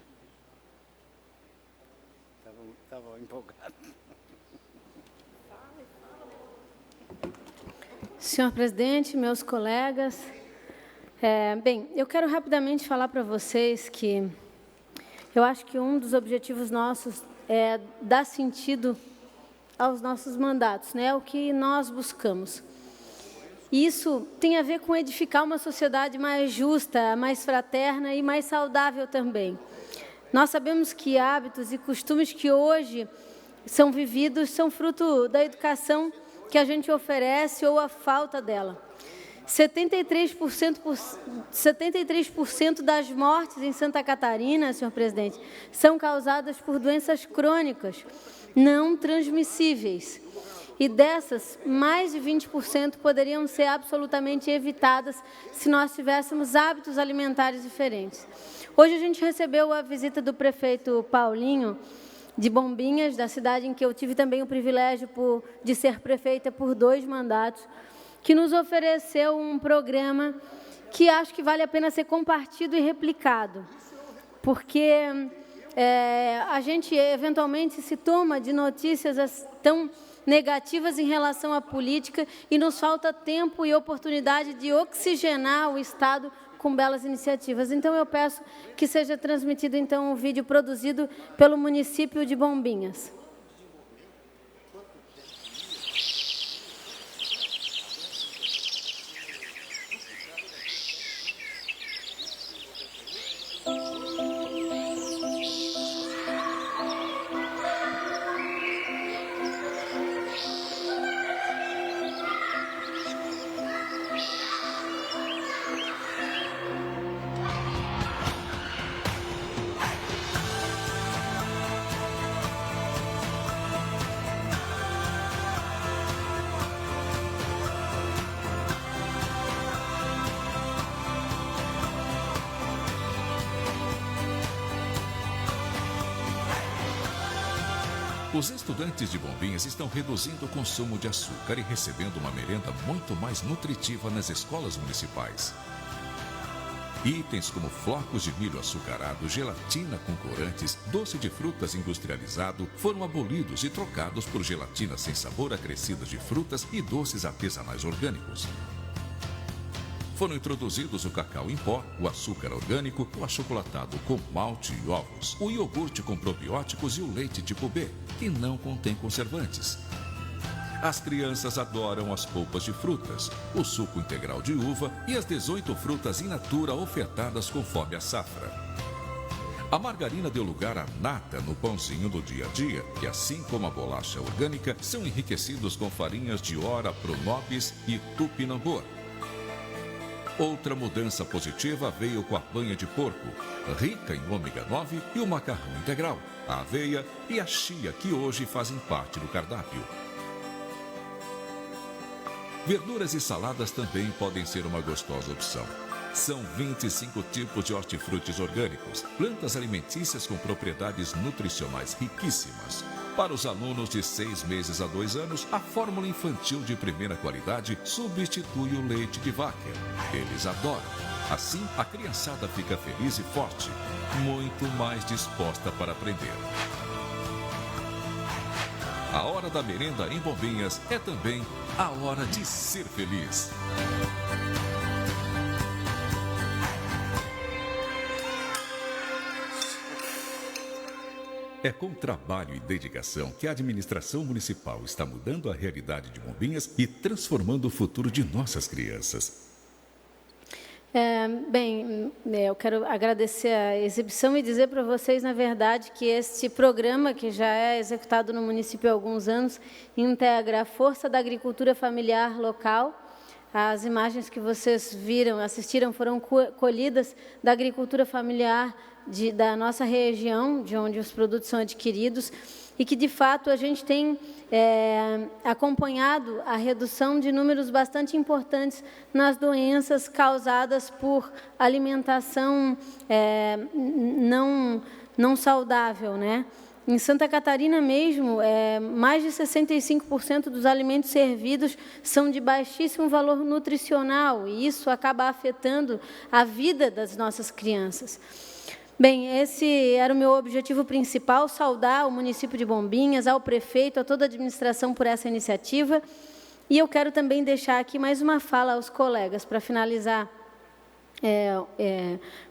Estava empolgado. Senhor presidente, meus colegas, bem, eu quero rapidamente falar para vocês que eu acho que um dos objetivos nossos é dar sentido aos nossos mandatos, né? O que nós buscamos. Isso tem a ver com edificar uma sociedade mais justa, mais fraterna e mais saudável também. Nós sabemos que hábitos e costumes que hoje são vividos são fruto da educação que a gente oferece ou a falta dela. 73% das mortes em Santa Catarina, senhor presidente, são causadas por doenças crônicas, não transmissíveis. E dessas, mais de 20% poderiam ser absolutamente evitadas se nós tivéssemos hábitos alimentares diferentes. Hoje a gente recebeu a visita do prefeito Paulinho, de Bombinhas, da cidade em que eu tive também o privilégio de ser prefeita por 2 mandatos, que nos ofereceu um programa que acho que vale a pena ser compartido e replicado, porque a gente eventualmente se toma de notícias tão negativas em relação à política e nos falta tempo e oportunidade de oxigenar o Estado com belas iniciativas. Então, eu peço que seja transmitido, então, um vídeo produzido pelo município de Bombinhas. Os estudantes de Bombinhas estão reduzindo o consumo de açúcar e recebendo uma merenda muito mais nutritiva nas escolas municipais. Itens como flocos de milho açucarado, gelatina com corantes, doce de frutas industrializado foram abolidos e trocados por gelatina sem sabor acrescidas de frutas e doces artesanais orgânicos. Foram introduzidos o cacau em pó, o açúcar orgânico, o achocolatado com malte e ovos, o iogurte com probióticos e o leite tipo B, que não contém conservantes. As crianças adoram as polpas de frutas, o suco integral de uva e as 18 frutas in natura ofertadas conforme a safra. A margarina deu lugar à nata no pãozinho do dia a dia, que assim como a bolacha orgânica, são enriquecidos com farinhas de ora, pronobis e tupinambô. Outra mudança positiva veio com a banha de porco, rica em ômega 9 e o macarrão integral, a aveia e a chia, que hoje fazem parte do cardápio. Verduras e saladas também podem ser uma gostosa opção. São 25 tipos de hortifrutis orgânicos, plantas alimentícias com propriedades nutricionais riquíssimas. Para os alunos de 6 meses a 2 anos, a fórmula infantil de primeira qualidade substitui o leite de vaca. Eles adoram. Assim, a criançada fica feliz e forte, muito mais disposta para aprender. A hora da merenda em Bombinhas é também a hora de ser feliz. É com trabalho e dedicação que a administração municipal está mudando a realidade de Bombinhas e transformando o futuro de nossas crianças. Eu quero agradecer a exibição e dizer para vocês, na verdade, que este programa, que já é executado no município há alguns anos, integra a força da agricultura familiar local. As imagens que vocês assistiram, foram colhidas da agricultura familiar da nossa região, de onde os produtos são adquiridos, e que, de fato, a gente tem acompanhado a redução de números bastante importantes nas doenças causadas por alimentação não saudável, né? Em Santa Catarina mesmo, mais de 65% dos alimentos servidos são de baixíssimo valor nutricional, e isso acaba afetando a vida das nossas crianças. Bem, esse era o meu objetivo principal, saudar o município de Bombinhas, ao prefeito, a toda a administração por essa iniciativa. E eu quero também deixar aqui mais uma fala aos colegas, para finalizar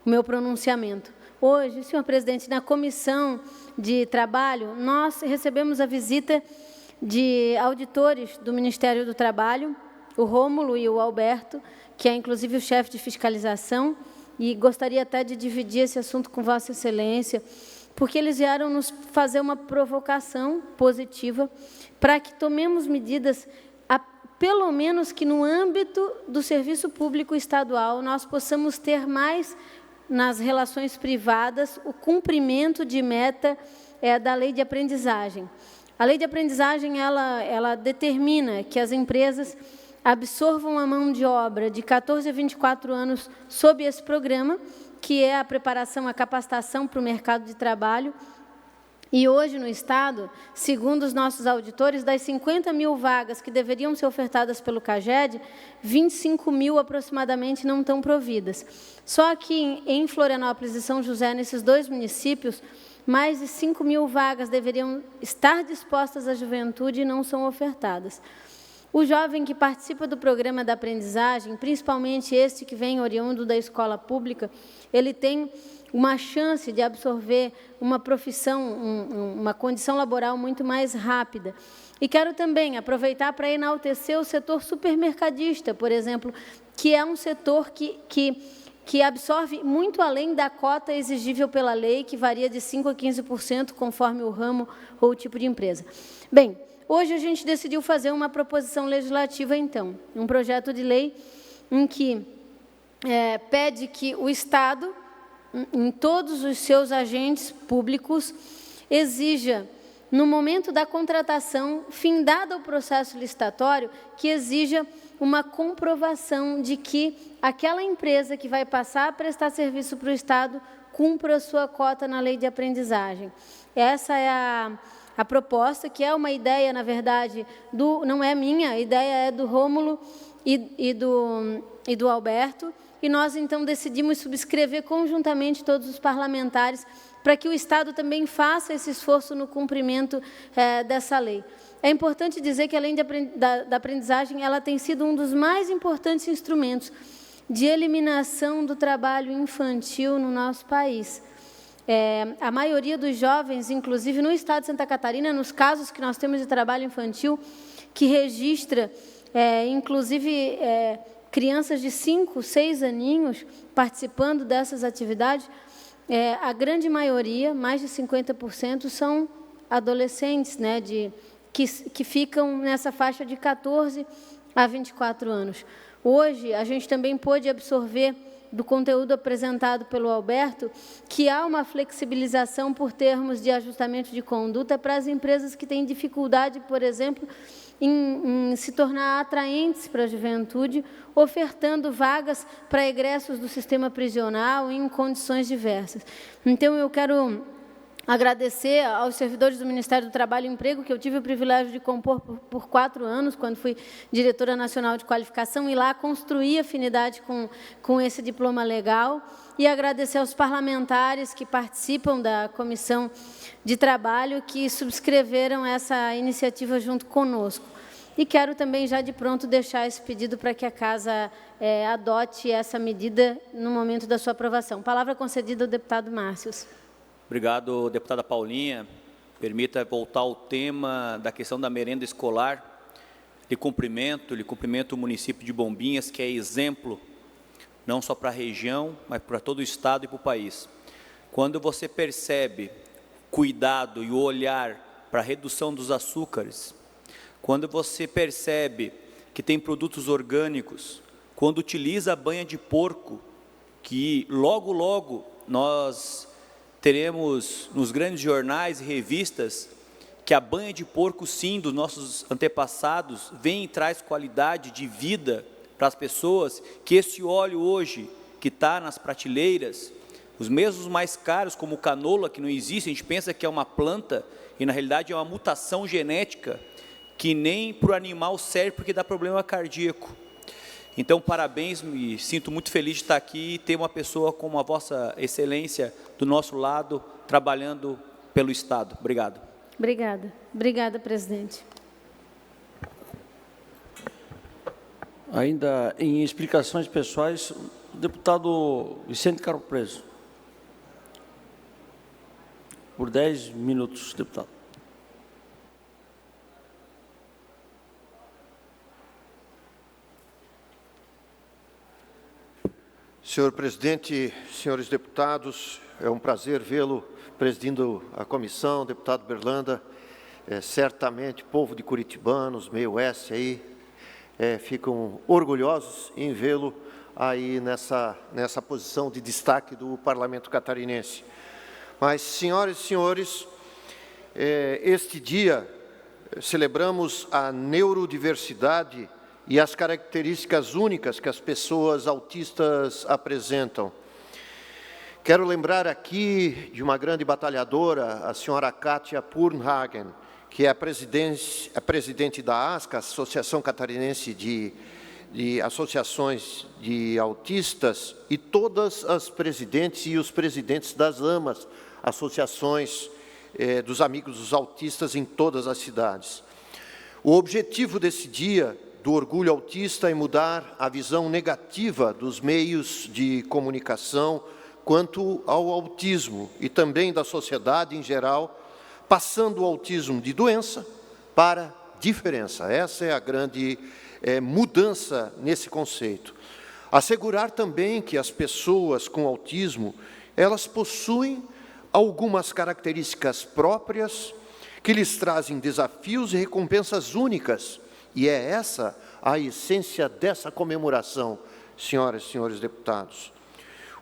o meu pronunciamento. Hoje, senhor presidente, na Comissão de Trabalho, nós recebemos a visita de auditores do Ministério do Trabalho, o Rômulo e o Alberto, que é inclusive o chefe de fiscalização, e gostaria até de dividir esse assunto com Vossa Excelência, porque eles vieram nos fazer uma provocação positiva para que tomemos medidas, pelo menos que no âmbito do serviço público estadual, nós possamos ter mais, nas relações privadas, o cumprimento de meta da lei de aprendizagem. A lei de aprendizagem, ela determina que as empresas absorvam a mão de obra de 14 a 24 anos sob esse programa, que é a preparação, a capacitação para o mercado de trabalho. E hoje, no Estado, segundo os nossos auditores, das 50 mil vagas que deveriam ser ofertadas pelo CAGED, 25 mil aproximadamente não estão providas. Só que em Florianópolis e São José, nesses dois municípios, mais de 5 mil vagas deveriam estar dispostas à juventude e não são ofertadas. O jovem que participa do programa da aprendizagem, principalmente este que vem oriundo da escola pública, ele tem uma chance de absorver uma profissão, uma condição laboral muito mais rápida. E quero também aproveitar para enaltecer o setor supermercadista, por exemplo, que é um setor que absorve muito além da cota exigível pela lei, que varia de 5% a 15%, conforme o ramo ou o tipo de empresa. Bem, hoje a gente decidiu fazer uma proposição legislativa, então, um projeto de lei em que pede que o Estado, em todos os seus agentes públicos, exija, no momento da contratação, findado o processo licitatório, que exija uma comprovação de que aquela empresa que vai passar a prestar serviço para o Estado cumpra a sua cota na lei de aprendizagem. Essa é a proposta, que é uma ideia, na verdade, não é minha, a ideia é do Rômulo e do Alberto, e nós, então, decidimos subscrever conjuntamente todos os parlamentares para que o Estado também faça esse esforço no cumprimento dessa lei. É importante dizer que, além da aprendizagem, ela tem sido um dos mais importantes instrumentos de eliminação do trabalho infantil no nosso país. A maioria dos jovens, inclusive no estado de Santa Catarina, nos casos que nós temos de trabalho infantil, que registra, inclusive, crianças de 5, 6 aninhos participando dessas atividades, a grande maioria, mais de 50%, são adolescentes, né, que ficam nessa faixa de 14 a 24 anos. Hoje, a gente também pôde absorver do conteúdo apresentado pelo Alberto, que há uma flexibilização por termos de ajustamento de conduta para as empresas que têm dificuldade, por exemplo, em se tornar atraentes para a juventude, ofertando vagas para egressos do sistema prisional em condições diversas. Então, eu quero agradecer aos servidores do Ministério do Trabalho e Emprego, que eu tive o privilégio de compor por 4 anos, quando fui diretora nacional de qualificação, e lá construí afinidade com esse diploma legal, e agradecer aos parlamentares que participam da Comissão de Trabalho, que subscreveram essa iniciativa junto conosco. E quero também, já de pronto, deixar esse pedido para que a Casa adote essa medida no momento da sua aprovação. Palavra concedida ao deputado Márcios. Obrigado, deputada Paulinha. Permita voltar ao tema da questão da merenda escolar. Lhe cumprimento o município de Bombinhas, que é exemplo, não só para a região, mas para todo o estado e para o país. Quando você percebe cuidado e o olhar para a redução dos açúcares, quando você percebe que tem produtos orgânicos, quando utiliza a banha de porco, que logo nós teremos nos grandes jornais e revistas que a banha de porco, sim, dos nossos antepassados, vem e traz qualidade de vida para as pessoas, que esse óleo hoje, que está nas prateleiras, os mesmos mais caros, como o canola, que não existe, a gente pensa que é uma planta, e na realidade é uma mutação genética, que nem para o animal serve porque dá problema cardíaco. Então, parabéns, me sinto muito feliz de estar aqui e ter uma pessoa como a Vossa Excelência do nosso lado, trabalhando pelo Estado. Obrigado. Obrigada. Obrigada, presidente. Ainda em explicações pessoais, o deputado Vicente Carlos Preso. Por 10 minutos, deputado. Senhor presidente, senhores deputados, é um prazer vê-lo presidindo a comissão, deputado Berlanda. Certamente, povo de curitibanos, meio oeste aí, ficam orgulhosos em vê-lo aí nessa posição de destaque do parlamento catarinense. Mas, senhoras e senhores, este dia celebramos a neurodiversidade e as características únicas que as pessoas autistas apresentam. Quero lembrar aqui de uma grande batalhadora, a senhora Kátia Purnhagen, que é a presidente da ASCA, Associação Catarinense de Associações de Autistas, e todas as presidentes e os presidentes das AMAs, associações dos amigos dos autistas em todas as cidades. O objetivo desse dia do orgulho autista é mudar a visão negativa dos meios de comunicação quanto ao autismo e também da sociedade em geral, passando o autismo de doença para diferença. Essa é a grande mudança nesse conceito. Assegurar também que as pessoas com autismo, elas possuem algumas características próprias que lhes trazem desafios e recompensas únicas. E é essa a essência dessa comemoração, senhoras e senhores deputados.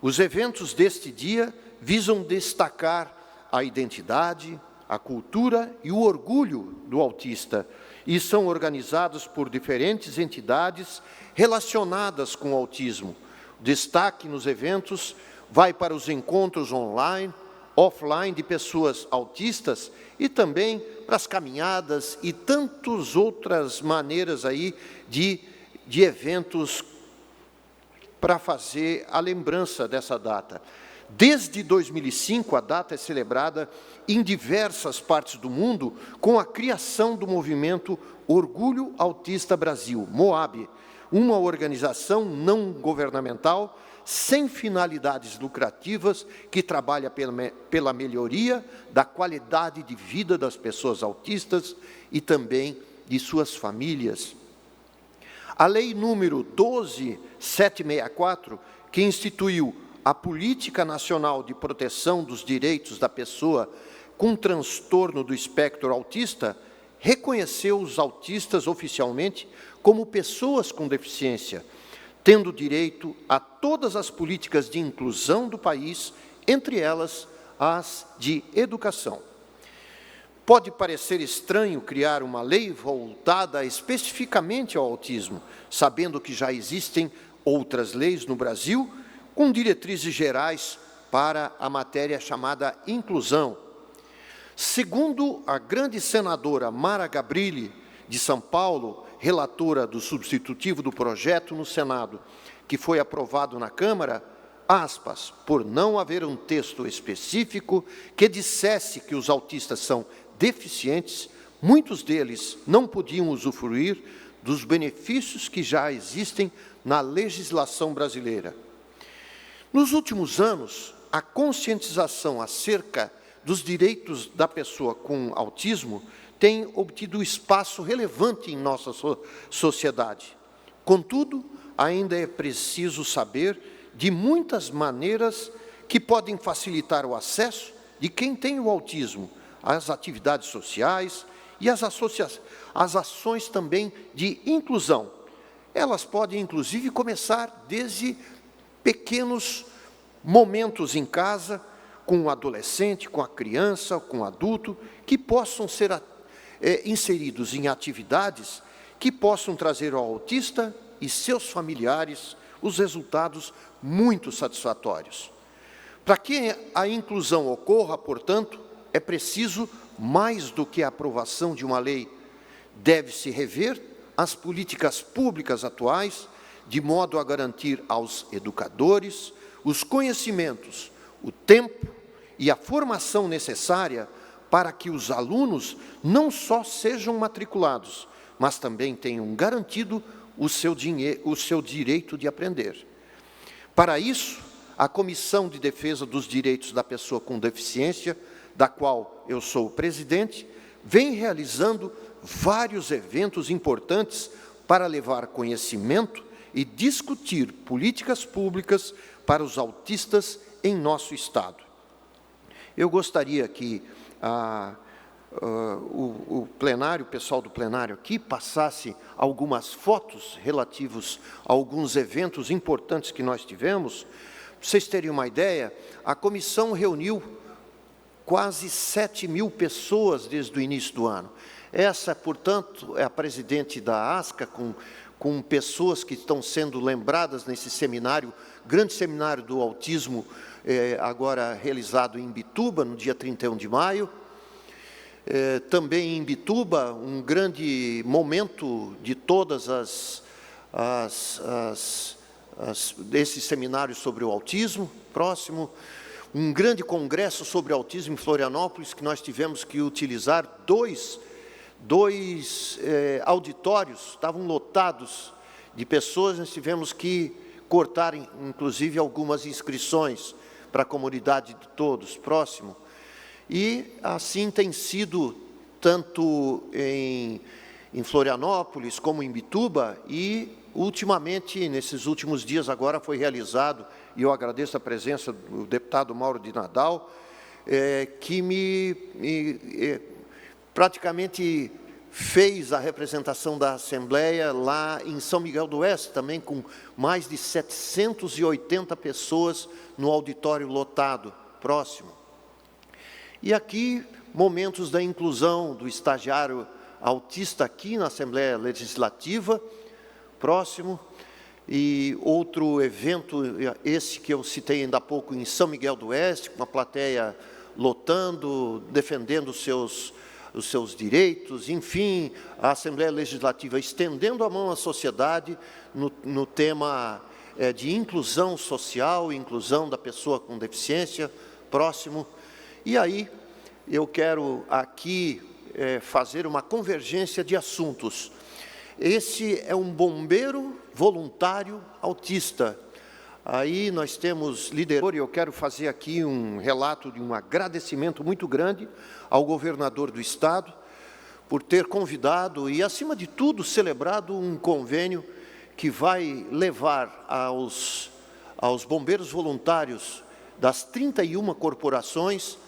Os eventos deste dia visam destacar a identidade, a cultura e o orgulho do autista, e são organizados por diferentes entidades relacionadas com o autismo. O destaque nos eventos vai para os encontros online, offline de pessoas autistas e também para as caminhadas e tantas outras maneiras aí de eventos para fazer a lembrança dessa data. Desde 2005, a data é celebrada em diversas partes do mundo com a criação do movimento Orgulho Autista Brasil, MOAB, uma organização não governamental sem finalidades lucrativas que trabalha pela melhoria da qualidade de vida das pessoas autistas e também de suas famílias. A Lei número 12.764, que instituiu a Política Nacional de Proteção dos Direitos da Pessoa com Transtorno do Espectro Autista, reconheceu os autistas oficialmente como pessoas com deficiência, tendo direito a todas as políticas de inclusão do país, entre elas as de educação. Pode parecer estranho criar uma lei voltada especificamente ao autismo, sabendo que já existem outras leis no Brasil com diretrizes gerais para a matéria chamada inclusão. Segundo a grande senadora Mara Gabrilli, de São Paulo, relatora do substitutivo do projeto no Senado, que foi aprovado na Câmara, aspas, por não haver um texto específico que dissesse que os autistas são deficientes, muitos deles não podiam usufruir dos benefícios que já existem na legislação brasileira. Nos últimos anos, a conscientização acerca dos direitos da pessoa com autismo tem obtido espaço relevante em nossa sociedade. Contudo, ainda é preciso saber de muitas maneiras que podem facilitar o acesso de quem tem o autismo às atividades sociais e às ações também de inclusão. Elas podem, inclusive, começar desde pequenos momentos em casa, com o adolescente, com a criança, com o adulto, que possam ser inseridos em atividades que possam trazer ao autista e seus familiares os resultados muito satisfatórios. Para que a inclusão ocorra, portanto, é preciso mais do que a aprovação de uma lei. Deve-se rever as políticas públicas atuais, de modo a garantir aos educadores os conhecimentos, o tempo e a formação necessária para que os alunos não só sejam matriculados, mas também tenham garantido o seu direito de aprender. Para isso, a Comissão de Defesa dos Direitos da Pessoa com Deficiência, da qual eu sou o presidente, vem realizando vários eventos importantes para levar conhecimento e discutir políticas públicas para os autistas em nosso Estado. Eu gostaria que o plenário, o pessoal do plenário aqui, passasse algumas fotos relativas a alguns eventos importantes que nós tivemos. Para vocês terem uma ideia, a comissão reuniu quase 7.000 pessoas desde o início do ano. Essa, portanto, é a presidente da ASCA, com pessoas que estão sendo lembradas nesse seminário, grande seminário do autismo, agora realizado em Imbituba, no dia 31 de maio. Também em Imbituba, um grande momento de todas esse seminário sobre o autismo, próximo. Um grande congresso sobre autismo em Florianópolis, que nós tivemos que utilizar dois auditórios, estavam lotados de pessoas, nós tivemos que cortar, inclusive, algumas inscrições para a comunidade de todos, próximo. E assim tem sido tanto em Florianópolis como em Imbituba, e ultimamente, nesses últimos dias agora foi realizado, e eu agradeço a presença do deputado Mauro de Nadal, que praticamente fez a representação da Assembleia lá em São Miguel do Oeste, também com mais de 780 pessoas no auditório lotado, próximo. E aqui, momentos da inclusão do estagiário autista aqui na Assembleia Legislativa, próximo. E outro evento, esse que eu citei ainda há pouco, em São Miguel do Oeste, com uma plateia lotando, defendendo os seus direitos, enfim, a Assembleia Legislativa estendendo a mão à sociedade no tema de inclusão social, inclusão da pessoa com deficiência, próximo. E aí, eu quero aqui fazer uma convergência de assuntos. Esse é um bombeiro voluntário autista. Aí nós temos liderança, e eu quero fazer aqui um relato de um agradecimento muito grande ao governador do Estado por ter convidado e, acima de tudo, celebrado um convênio que vai levar aos bombeiros voluntários das 31 corporações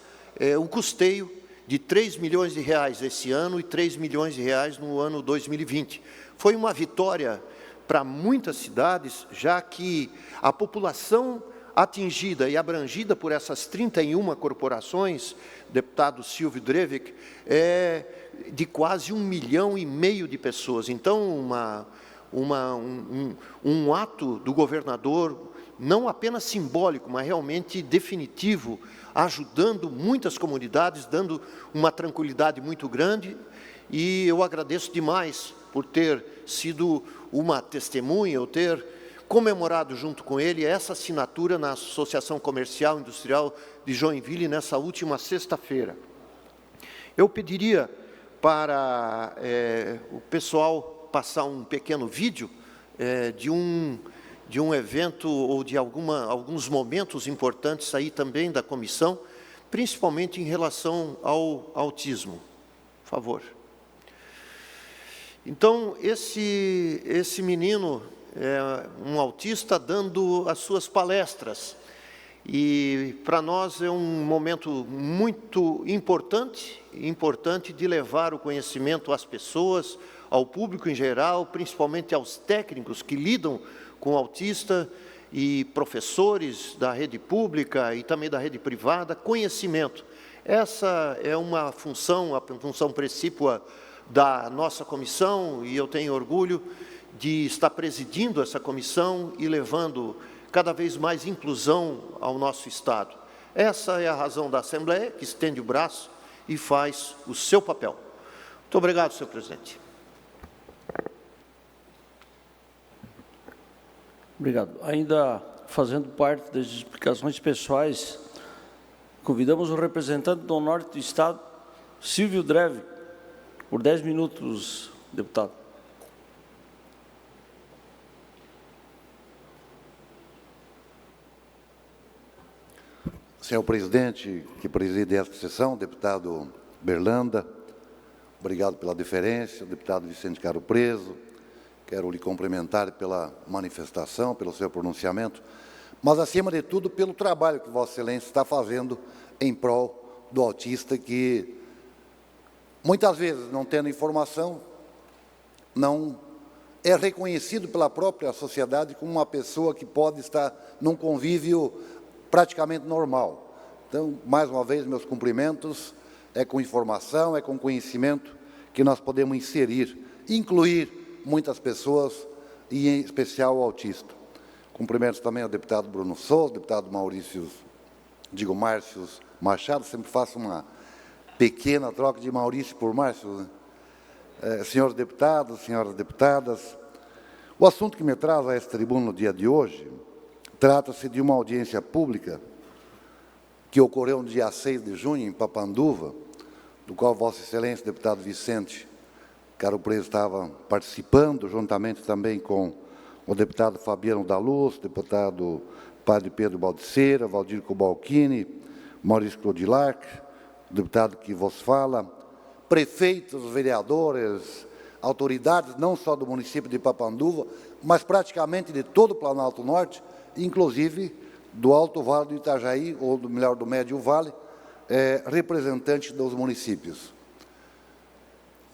o custeio de R$3 milhões esse ano e R$3 milhões no ano 2020. Foi uma vitória para muitas cidades, já que a população atingida e abrangida por essas 31 corporações, deputado Silvio Drevik, é de quase 1,5 milhão de pessoas. Então, um ato do governador, não apenas simbólico, mas realmente definitivo, ajudando muitas comunidades, dando uma tranquilidade muito grande, e eu agradeço demais por ter sido uma testemunha, eu ter comemorado junto com ele essa assinatura na Associação Comercial e Industrial de Joinville nessa última sexta-feira. Eu pediria para o pessoal passar um pequeno vídeo de um evento ou de alguns momentos importantes aí também da comissão, principalmente em relação ao autismo. Por favor. Então, esse menino é um autista dando as suas palestras. E, para nós, é um momento muito importante de levar o conhecimento às pessoas, ao público em geral, principalmente aos técnicos que lidam com o autista e professores da rede pública e também da rede privada, conhecimento. Essa é uma função, a função precípua da nossa comissão, e eu tenho orgulho de estar presidindo essa comissão e levando cada vez mais inclusão ao nosso Estado. Essa é a razão da Assembleia, que estende o braço e faz o seu papel. Muito obrigado, senhor presidente. Obrigado. Ainda fazendo parte das explicações pessoais, convidamos o representante do Norte do Estado, Silvio Drevik, por 10 minutos, deputado. Senhor presidente, que preside esta sessão, deputado Berlanda, obrigado pela deferência, deputado Vicente Caro Preso, quero lhe cumprimentar pela manifestação, pelo seu pronunciamento, mas, acima de tudo, pelo trabalho que Vossa Excelência está fazendo em prol do autista, que, muitas vezes, não tendo informação, não é reconhecido pela própria sociedade como uma pessoa que pode estar num convívio praticamente normal. Então, mais uma vez, meus cumprimentos, é com informação, é com conhecimento que nós podemos inserir, incluir muitas pessoas, e em especial o autista. Cumprimentos também ao deputado Bruno Souza, deputado Márcio Machado, sempre faço uma pequena troca de Maurício por Márcio, né? Senhores deputados, senhoras deputadas, o assunto que me traz a esta tribuna no dia de hoje trata-se de uma audiência pública que ocorreu no dia 6 de junho, em Papanduva, do qual Vossa Excelência, deputado Vicente Caro Preso, estava participando, juntamente também com o deputado Fabiano da Luz, deputado Padre Pedro Baldiceira, Valdir Cobalcini, Maurício Clodilac, o deputado que vos fala, prefeitos, vereadores, autoridades, não só do município de Papanduva, mas praticamente de todo o Planalto Norte, inclusive do Alto Vale do Itajaí, ou melhor, do Médio Vale, representantes dos municípios.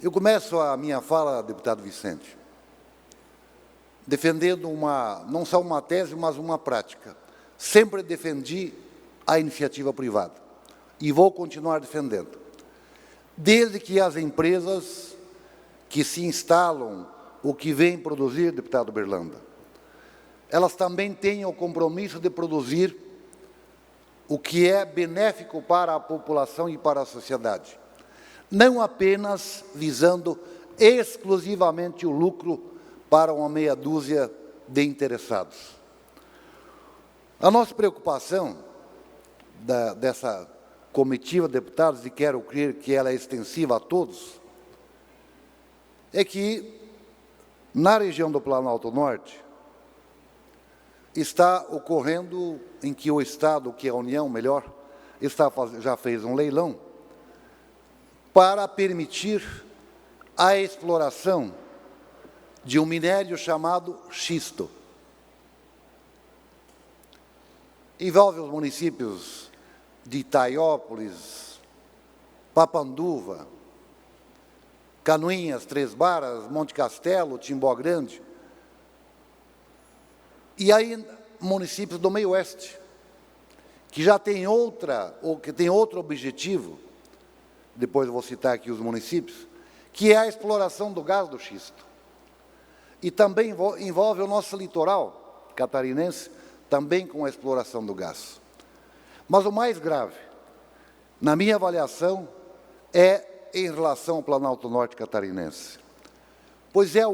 Eu começo a minha fala, deputado Vicente, defendendo não só uma tese, mas uma prática. Sempre defendi a iniciativa privada e vou continuar defendendo. Desde que as empresas que se instalam, o que vêm produzir, deputado Berlanda, elas também têm o compromisso de produzir o que é benéfico para a população e para a sociedade, não apenas visando exclusivamente o lucro para uma meia dúzia de interessados. A nossa preocupação dessa comitiva de deputados, e quero crer que ela é extensiva a todos, é que na região do Planalto Norte está ocorrendo em que o Estado, que a União, melhor, já fez um leilão para permitir a exploração de um minério chamado xisto. Envolve os municípios de Itaiópolis, Papanduva, Canoinhas, Três Barras, Monte Castelo, Timbó Grande, e aí municípios do meio oeste, que já tem outro objetivo, depois eu vou citar aqui os municípios, que é a exploração do gás do xisto. E também envolve o nosso litoral catarinense, também com a exploração do gás. Mas o mais grave, na minha avaliação, é em relação ao Planalto Norte catarinense, pois é a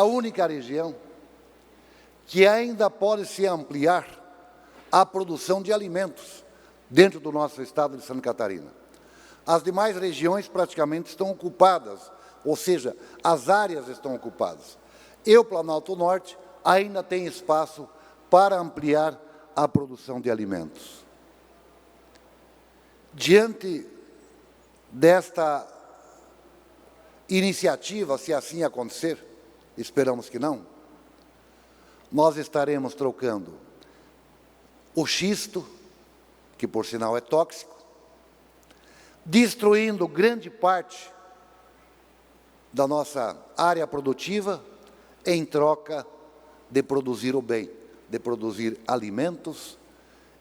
única região que ainda pode se ampliar a produção de alimentos dentro do nosso estado de Santa Catarina. As demais regiões praticamente estão ocupadas, ou seja, as áreas estão ocupadas. E o Planalto Norte ainda tem espaço para ampliar a produção de alimentos. Diante desta iniciativa, se assim acontecer, esperamos que não, nós estaremos trocando o xisto, que por sinal é tóxico, destruindo grande parte da nossa área produtiva em troca de produzir o bem, de produzir alimentos,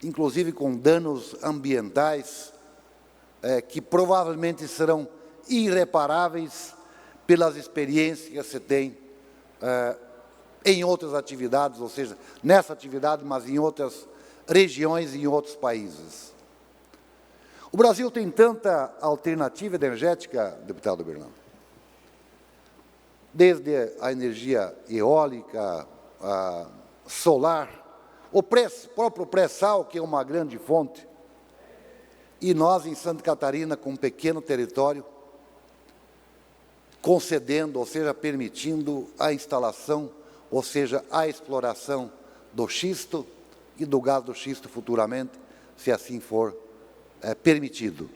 inclusive com danos ambientais que provavelmente serão irreparáveis pelas experiências que se tem em outras atividades, ou seja, nessa atividade, mas em outras regiões e em outros países. O Brasil tem tanta alternativa energética, deputado Bernardo, desde a energia eólica, a solar, o próprio pré-sal, que é uma grande fonte, e nós, em Santa Catarina, com um pequeno território, concedendo, ou seja, permitindo a instalação, ou seja, a exploração do xisto e do gás do xisto futuramente, se assim for permitido.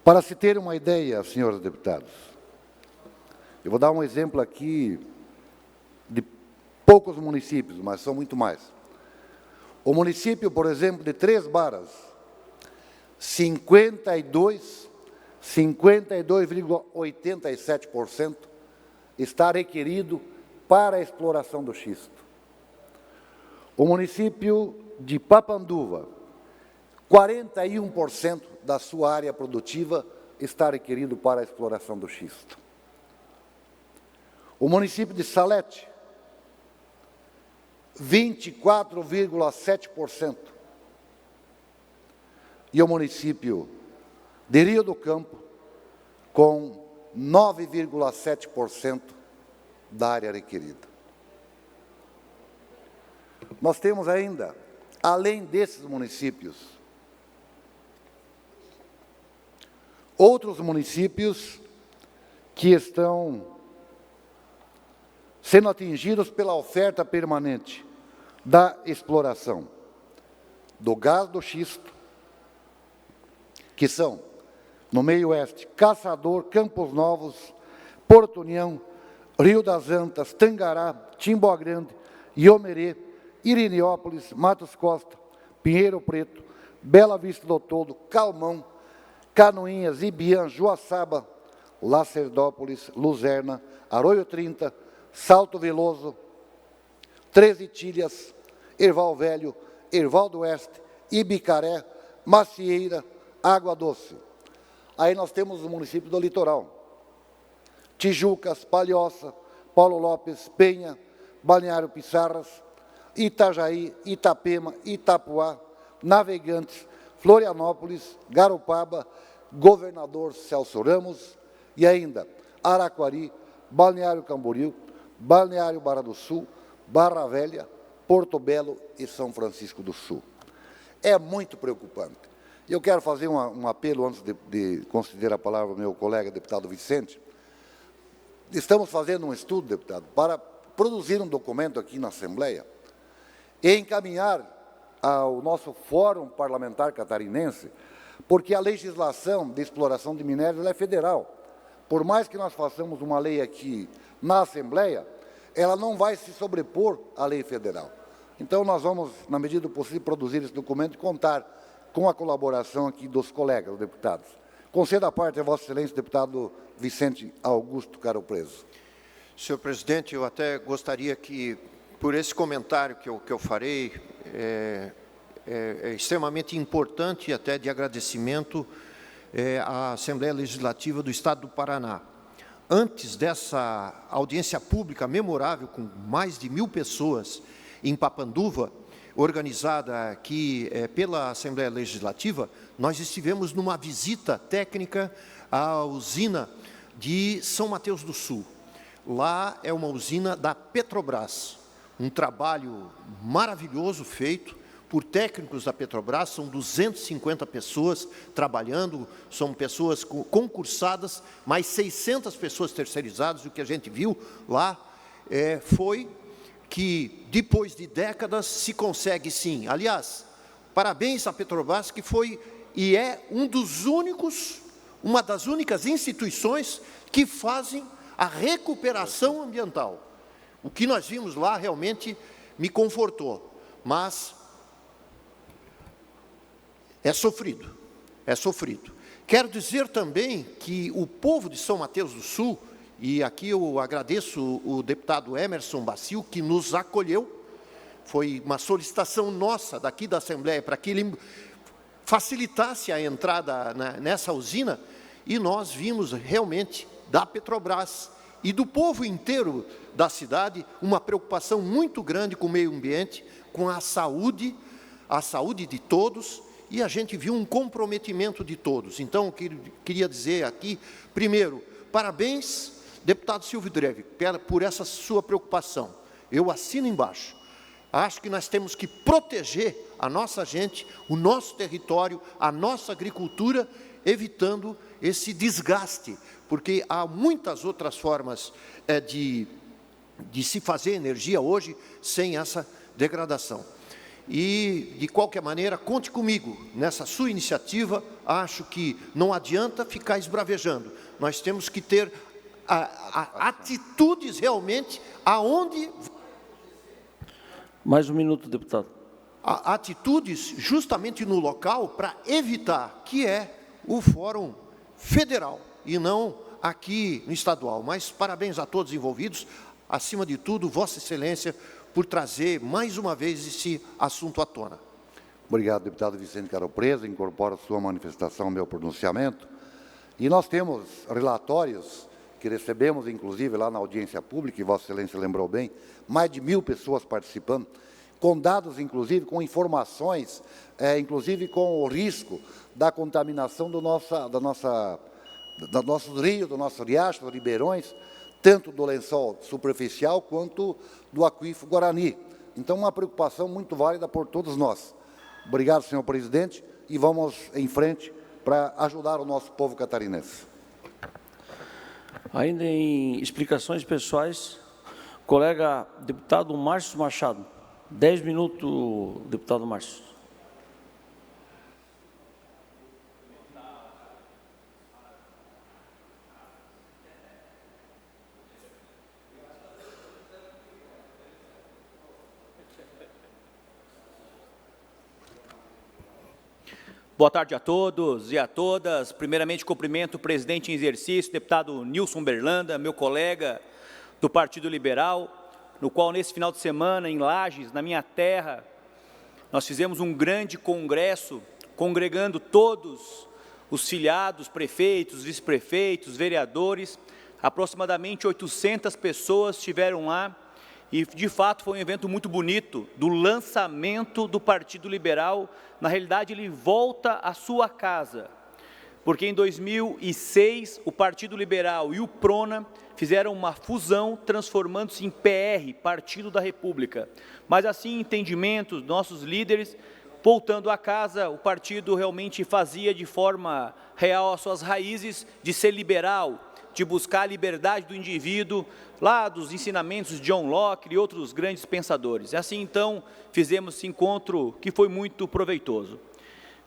Para se ter uma ideia, senhores deputados, eu vou dar um exemplo aqui de poucos municípios, mas são muito mais. O município, por exemplo, de Três Barras, 52,87% está requerido para a exploração do xisto. O município de Papanduva, 41% da sua área produtiva está requerido para a exploração do xisto. O município de Salete, 24,7%. E o município de Rio do Campo, com 9,7% da área requerida. Nós temos ainda, além desses municípios, outros municípios que estão sendo atingidos pela oferta permanente da exploração do gás do xisto, que são, no meio oeste, Caçador, Campos Novos, Porto União, Rio das Antas, Tangará, Timbó Grande, Iomerê, Irineópolis, Matos Costa, Pinheiro Preto, Bela Vista do Todo, Calmão, Canoinhas, Ibiã, Joaçaba, Lacerdópolis, Luzerna, Arroio 30, Salto Veloso, 13 Itilhas, Erval Velho, Erval do Oeste, Ibicaré, Macieira, Água Doce. Aí nós temos os municípios do litoral: Tijucas, Palhoça, Paulo Lopes, Penha, Balneário Pissarras, Itajaí, Itapema, Itapuá, Navegantes, Florianópolis, Garopaba, Governador Celso Ramos e ainda Araquari, Balneário Camboriú, Balneário Barra do Sul, Barra Velha, Porto Belo e São Francisco do Sul. É muito preocupante. Eu quero fazer um apelo, antes de conceder a palavra ao meu colega, deputado Vicente. Estamos fazendo um estudo, deputado, para produzir um documento aqui na Assembleia e encaminhar ao nosso Fórum Parlamentar Catarinense, porque a legislação de exploração de minérios é federal. Por mais que nós façamos uma lei aqui na Assembleia, ela não vai se sobrepor à lei federal. Então, nós vamos, na medida do possível, produzir esse documento e contar com a colaboração aqui dos colegas deputados. Conceda a parte a Vossa Excelência, deputado Vicente Augusto Caro Preso. Senhor presidente, eu até gostaria que, por esse comentário que eu farei, é extremamente importante e até de agradecimento à Assembleia Legislativa do Estado do Paraná. Antes dessa audiência pública memorável, com mais de 1.000 pessoas em Papanduva, organizada aqui pela Assembleia Legislativa, nós estivemos numa visita técnica à usina de São Mateus do Sul. Lá é uma usina da Petrobras, um trabalho maravilhoso feito por técnicos da Petrobras, são 250 pessoas trabalhando, são pessoas concursadas, mais 600 pessoas terceirizadas. O que a gente viu lá foi que, depois de décadas, se consegue sim. Aliás, parabéns à Petrobras, que foi e é uma das únicas instituições que fazem a recuperação ambiental. O que nós vimos lá realmente me confortou, mas é sofrido, é sofrido. Quero dizer também que o povo de São Mateus do Sul, e aqui eu agradeço o deputado Emerson Bacil, que nos acolheu. Foi uma solicitação nossa daqui da Assembleia para que ele facilitasse a entrada nessa usina, e nós vimos realmente da Petrobras e do povo inteiro da cidade uma preocupação muito grande com o meio ambiente, com a saúde de todos, e a gente viu um comprometimento de todos. Então, eu queria dizer aqui, primeiro, parabéns, deputado Silvio Dreve, por essa sua preocupação. Eu assino embaixo. Acho que nós temos que proteger a nossa gente, o nosso território, a nossa agricultura, evitando esse desgaste, porque há muitas outras formas de se fazer energia hoje sem essa degradação. E, de qualquer maneira, conte comigo nessa sua iniciativa. Acho que não adianta ficar esbravejando. Nós temos que ter atitudes realmente aonde... Mais um minuto, deputado. Atitudes justamente no local para evitar, que é o Fórum Federal e não aqui no estadual. Mas parabéns a todos envolvidos, acima de tudo, Vossa Excelência, por trazer mais uma vez esse assunto à tona. Obrigado, deputado Vicente Caro Preso. Incorporo a sua manifestação ao meu pronunciamento. E nós temos relatórios que recebemos, inclusive, lá na audiência pública, e Vossa Excelência lembrou bem, mais de 1.000 pessoas participando, com dados, inclusive, com informações, inclusive com o risco da contaminação do nossos rios, do nosso riacho, dos ribeirões, tanto do lençol superficial quanto do aquífero Guarani. Então, uma preocupação muito válida por todos nós. Obrigado, senhor presidente, e vamos em frente para ajudar o nosso povo catarinense. Ainda em explicações pessoais, colega deputado Márcio Machado. 10 minutos, deputado Márcio. Boa tarde a todos e a todas. Primeiramente, cumprimento o presidente em exercício, deputado Nilson Berlanda, meu colega do Partido Liberal, no qual, nesse final de semana, em Lages, na minha terra, nós fizemos um grande congresso, congregando todos os filiados, prefeitos, vice-prefeitos, vereadores. Aproximadamente 800 pessoas estiveram lá e de fato foi um evento muito bonito do lançamento do Partido Liberal. Na realidade, ele volta à sua casa, porque em 2006 o Partido Liberal e o PRONA fizeram uma fusão, transformando-se em PR, Partido da República. Mas assim, entendimentos, nossos líderes, voltando à casa, o partido realmente fazia de forma real as suas raízes de ser liberal, de buscar a liberdade do indivíduo, lá dos ensinamentos de John Locke e outros grandes pensadores. Assim, então, fizemos esse encontro que foi muito proveitoso.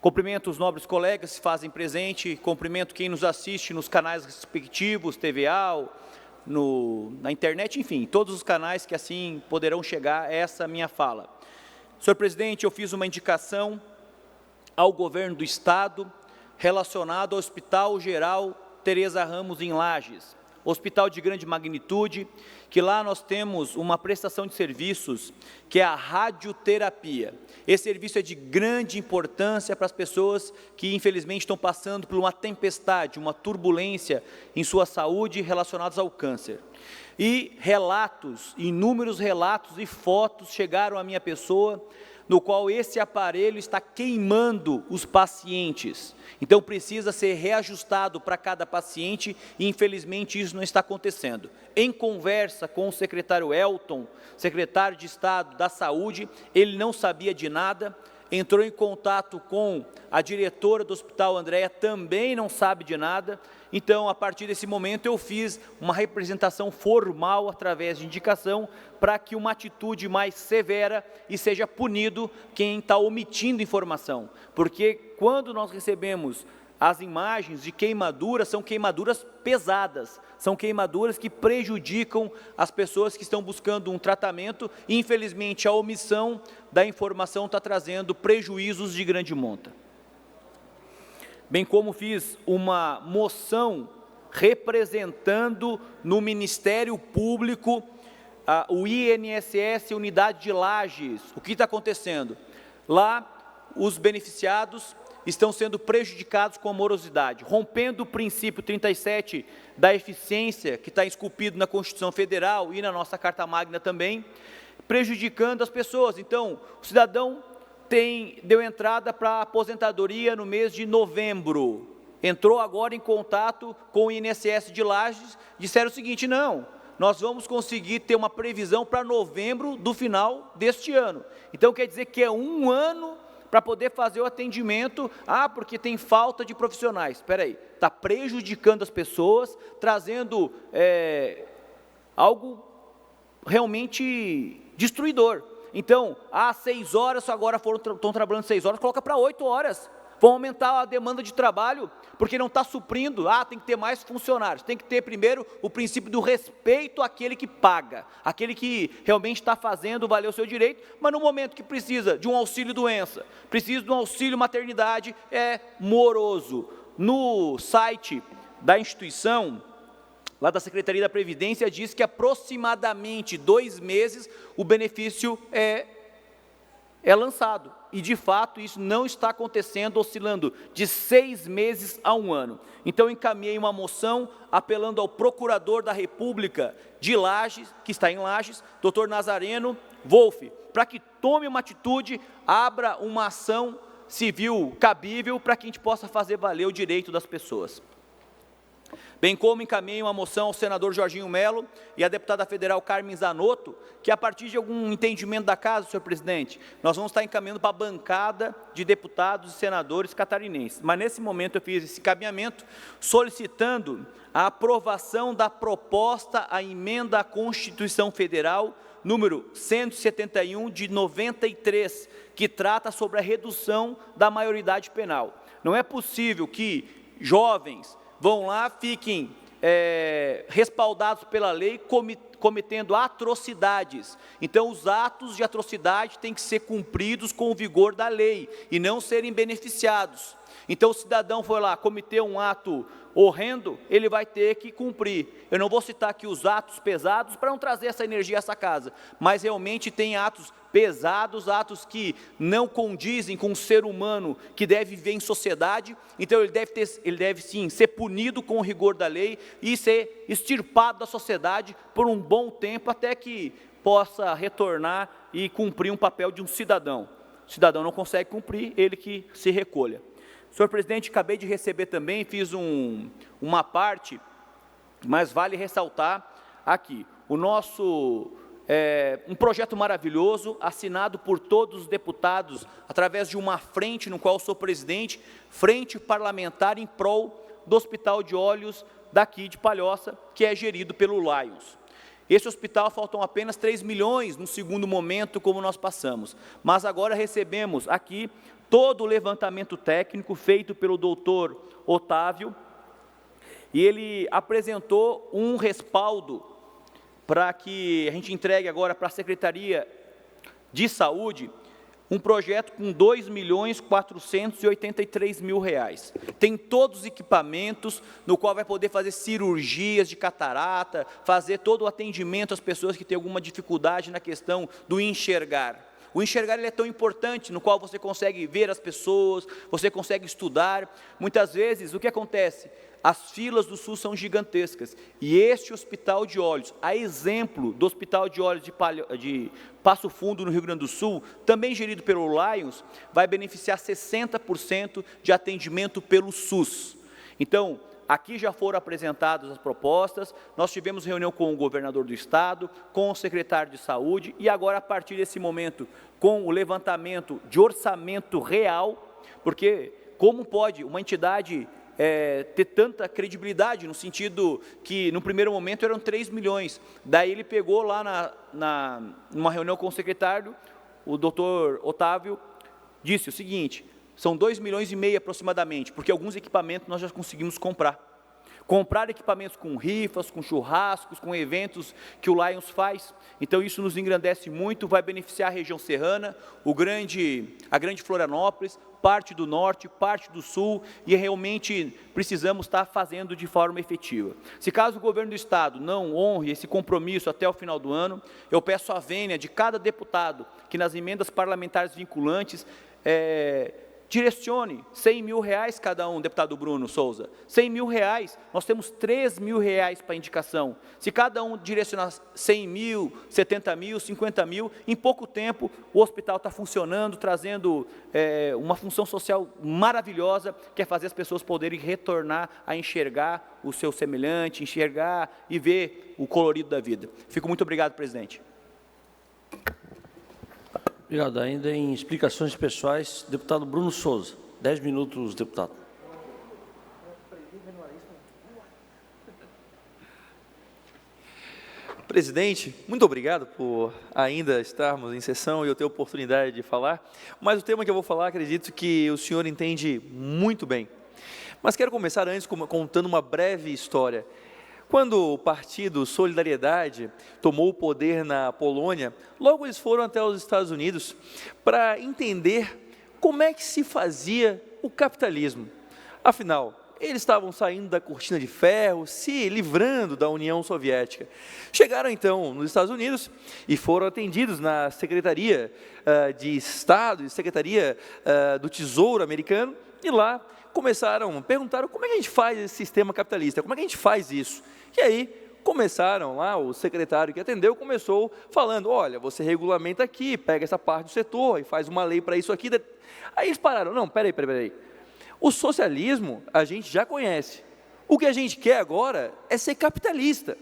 Cumprimento os nobres colegas que se fazem presente, cumprimento quem nos assiste nos canais respectivos, TVA, na internet, enfim, todos os canais que assim poderão chegar a essa minha fala. Senhor presidente, eu fiz uma indicação ao governo do Estado relacionado ao Hospital Geral Tereza Ramos em Lages, hospital de grande magnitude, que lá nós temos uma prestação de serviços que é a radioterapia. Esse serviço é de grande importância para as pessoas que infelizmente estão passando por uma tempestade, uma turbulência em sua saúde relacionados ao câncer. E relatos, inúmeros relatos e fotos chegaram à minha pessoa, no qual esse aparelho está queimando os pacientes. Então precisa ser reajustado para cada paciente e infelizmente isso não está acontecendo. Em conversa com o secretário Elton, secretário de Estado da Saúde, ele não sabia de nada, entrou em contato com a diretora do Hospital Andréa, também não sabe de nada. Então, a partir desse momento, eu fiz uma representação formal, através de indicação, para que uma atitude mais severa e seja punido quem está omitindo informação. Porque quando nós recebemos as imagens de queimaduras, são queimaduras pesadas, são queimaduras que prejudicam as pessoas que estão buscando um tratamento e, infelizmente, a omissão da informação está trazendo prejuízos de grande monta. Bem como fiz uma moção representando no Ministério Público o INSS Unidade de Lages. O que está acontecendo? Lá, os beneficiados estão sendo prejudicados com a morosidade, rompendo o princípio 37 da eficiência, que está esculpido na Constituição Federal e na nossa Carta Magna também, prejudicando as pessoas. Então, o cidadão deu entrada para a aposentadoria no mês de novembro, entrou agora em contato com o INSS de Lages, disseram o seguinte: não, nós vamos conseguir ter uma previsão para novembro do final deste ano. Então quer dizer que é um ano para poder fazer o atendimento, porque tem falta de profissionais. Espera aí, está prejudicando as pessoas, trazendo algo realmente destruidor. Então, 6 horas, agora estão trabalhando 6 horas, coloca para 8 horas. Vão aumentar a demanda de trabalho, porque não está suprindo. Tem que ter mais funcionários. Tem que ter, primeiro, o princípio do respeito àquele que paga, aquele que realmente está fazendo valer o seu direito, mas no momento que precisa de um auxílio-doença, precisa de um auxílio-maternidade, é moroso. No site da instituição, lá da Secretaria da Previdência, diz que aproximadamente 2 meses o benefício é lançado. E, de fato, isso não está acontecendo, oscilando de 6 meses a 1 ano. Então, encaminhei uma moção apelando ao Procurador da República de Lages, que está em Lages, Dr. Nazareno Wolff, para que tome uma atitude, abra uma ação civil cabível para que a gente possa fazer valer o direito das pessoas. Bem como encaminhei uma moção ao senador Jorginho Melo e à deputada federal Carmen Zanotto, que a partir de algum entendimento da casa, senhor presidente, nós vamos estar encaminhando para a bancada de deputados e senadores catarinenses. Mas nesse momento eu fiz esse encaminhamento solicitando a aprovação da proposta à emenda à Constituição Federal número 171 de 93, que trata sobre a redução da maioridade penal. Não é possível que jovens vão lá, fiquem respaldados pela lei, cometendo atrocidades. Então, os atos de atrocidade têm que ser cumpridos com o vigor da lei e não serem beneficiados. Então, o cidadão foi lá, cometeu um ato horrendo, ele vai ter que cumprir. Eu não vou citar aqui os atos pesados para não trazer essa energia a essa casa, mas realmente tem atos pesados, atos que não condizem com o ser humano que deve viver em sociedade. Então ele deve sim ser punido com o rigor da lei e ser extirpado da sociedade por um bom tempo até que possa retornar e cumprir um papel de um cidadão. O cidadão não consegue cumprir, ele que se recolha. Senhor presidente, acabei de receber também, fiz uma parte, mas vale ressaltar aqui, o nosso, um projeto maravilhoso, assinado por todos os deputados, através de uma frente, no qual eu sou presidente, frente parlamentar em prol do Hospital de Olhos daqui de Palhoça, que é gerido pelo Lions. Esse hospital faltam apenas 3 milhões no segundo momento, como nós passamos, mas agora recebemos aqui todo o levantamento técnico feito pelo doutor Otávio, e ele apresentou um respaldo para que a gente entregue agora para a Secretaria de Saúde um projeto com R$ 2.483.000. Tem todos os equipamentos, no qual vai poder fazer cirurgias de catarata, fazer todo o atendimento às pessoas que têm alguma dificuldade na questão do enxergar. O enxergar ele é tão importante, no qual você consegue ver as pessoas, você consegue estudar. Muitas vezes, o que acontece? As filas do SUS são gigantescas. E este Hospital de Olhos, a exemplo do Hospital de Olhos de Passo Fundo, no Rio Grande do Sul, também gerido pelo Lions, vai beneficiar 60% de atendimento pelo SUS. Então, aqui já foram apresentadas as propostas, nós tivemos reunião com o governador do estado, com o secretário de saúde, e agora, a partir desse momento, com o levantamento de orçamento real, porque como pode uma entidade ter tanta credibilidade, no sentido que, no primeiro momento, eram 3 milhões, daí ele pegou lá numa reunião com o secretário, o doutor Otávio, disse o seguinte: são 2,5 milhões aproximadamente, porque alguns equipamentos nós já conseguimos comprar. Comprar equipamentos com rifas, com churrascos, com eventos que o Lions faz. Então isso nos engrandece muito, vai beneficiar a região serrana, a grande Florianópolis, parte do norte, parte do sul, e realmente precisamos estar fazendo de forma efetiva. Se caso o governo do estado não honre esse compromisso até o final do ano, eu peço a vênia de cada deputado que nas emendas parlamentares vinculantes direcione R$100 mil cada um, deputado Bruno Souza, R$100 mil, nós temos R$3 mil para indicação. Se cada um direcionar 100 mil, 70 mil, 50 mil, em pouco tempo o hospital está funcionando, trazendo uma função social maravilhosa, que é fazer as pessoas poderem retornar a enxergar o seu semelhante, enxergar e ver o colorido da vida. Fico muito obrigado, presidente. Obrigado. Ainda em explicações pessoais, deputado Bruno Souza. 10 minutos, deputado. Presidente, muito obrigado por ainda estarmos em sessão e eu ter a oportunidade de falar. Mas o tema que eu vou falar, acredito que o senhor entende muito bem. Mas quero começar antes contando uma breve história. Quando o partido Solidariedade tomou o poder na Polônia, logo eles foram até os Estados Unidos para entender como é que se fazia o capitalismo. Afinal, eles estavam saindo da cortina de ferro, se livrando da União Soviética. Chegaram então nos Estados Unidos e foram atendidos na Secretaria de Estado e Secretaria do Tesouro americano, e lá perguntaram como é que a gente faz esse sistema capitalista, como é que a gente faz isso? E aí começaram lá, o secretário que atendeu começou falando: olha, você regulamenta aqui, pega essa parte do setor e faz uma lei para isso aqui. Aí eles pararam: não, peraí. O socialismo a gente já conhece. O que a gente quer agora é ser capitalista.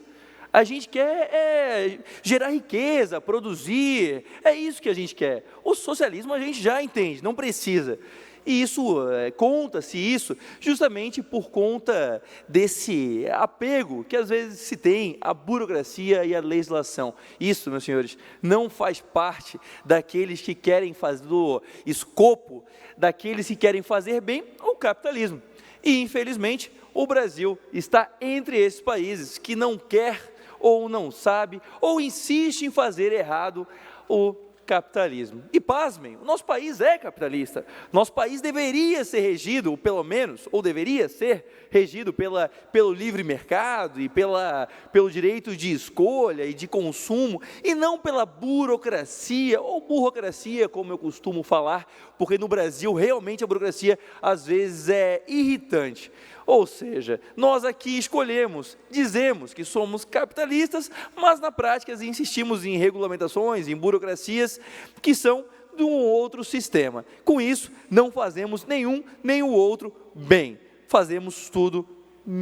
A gente quer gerar riqueza, produzir, é isso que a gente quer. O socialismo a gente já entende, não precisa. E isso, conta-se isso justamente por conta desse apego que às vezes se tem à burocracia e à legislação. Isso, meus senhores, não faz parte daqueles que querem fazer do escopo, daqueles que querem fazer bem o capitalismo. E, infelizmente, o Brasil está entre esses países que não quer, ou não sabe, ou insiste em fazer errado o capitalismo. E pasmem, o nosso país é capitalista. Nosso país deveria ser regido, ou pelo menos, ou deveria ser regido pelo livre mercado e pelo direito de escolha e de consumo, e não pela burocracia, ou burocracia, como eu costumo falar, porque no Brasil realmente a burocracia às vezes é irritante. Ou seja, nós aqui escolhemos, dizemos que somos capitalistas, mas na prática insistimos em regulamentações, em burocracias que são de um outro sistema. Com isso, não fazemos nenhum nem o outro bem. Fazemos tudo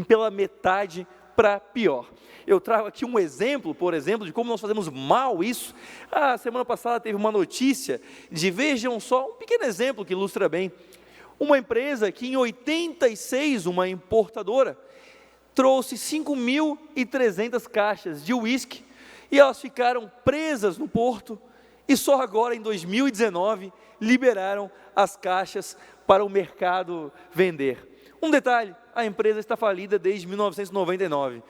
pela metade para pior. Eu trago aqui um exemplo, por exemplo, de como nós fazemos mal isso. A semana passada teve uma notícia vejam só, um pequeno exemplo que ilustra bem. Uma empresa que em 86, uma importadora, trouxe 5.300 caixas de uísque e elas ficaram presas no porto e só agora, em 2019, liberaram as caixas para o mercado vender. Um detalhe, a empresa está falida desde 1999.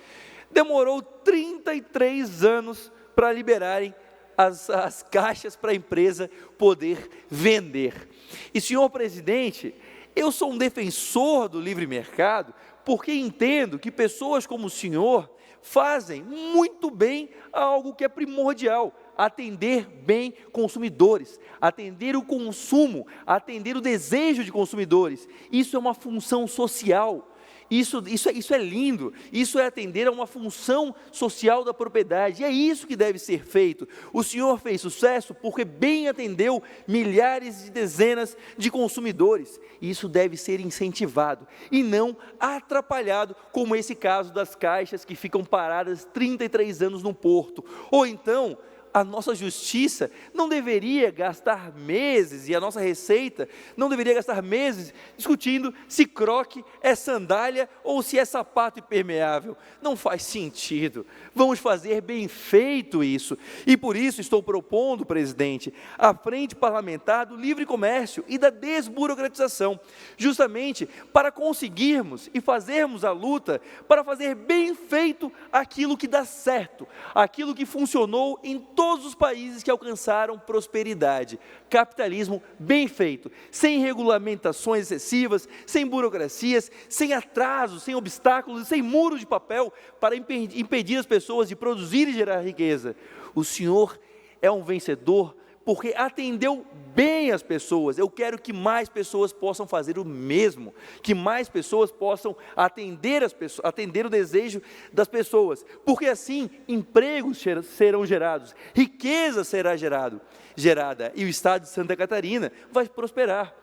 Demorou 33 anos para liberarem as caixas para a empresa poder vender. E, senhor presidente, eu sou um defensor do livre mercado, porque entendo que pessoas como o senhor fazem muito bem algo que é primordial: atender bem consumidores, atender o consumo, atender o desejo de consumidores. Isso é uma função social. Isso é lindo, isso é atender a uma função social da propriedade, e é isso que deve ser feito. O senhor fez sucesso porque bem atendeu milhares e dezenas de consumidores, e isso deve ser incentivado, e não atrapalhado, como esse caso das caixas que ficam paradas 33 anos no porto, ou então a nossa justiça não deveria gastar meses, e a nossa receita não deveria gastar meses discutindo se croque é sandália ou se é sapato impermeável. Não faz sentido. Vamos fazer bem feito isso. E por isso estou propondo, presidente, a Frente Parlamentar do Livre Comércio e da Desburocratização, justamente para conseguirmos e fazermos a luta para fazer bem feito aquilo que dá certo, aquilo que funcionou em todos os países que alcançaram prosperidade. Capitalismo bem feito, sem regulamentações excessivas, sem burocracias, sem atrasos, sem obstáculos, sem muros de papel para impedir as pessoas de produzir e gerar riqueza. O senhor é um vencedor porque atendeu bem as pessoas. Eu quero que mais pessoas possam fazer o mesmo, que mais pessoas possam atender o desejo das pessoas, porque assim empregos serão gerados, riqueza será gerada, e o estado de Santa Catarina vai prosperar.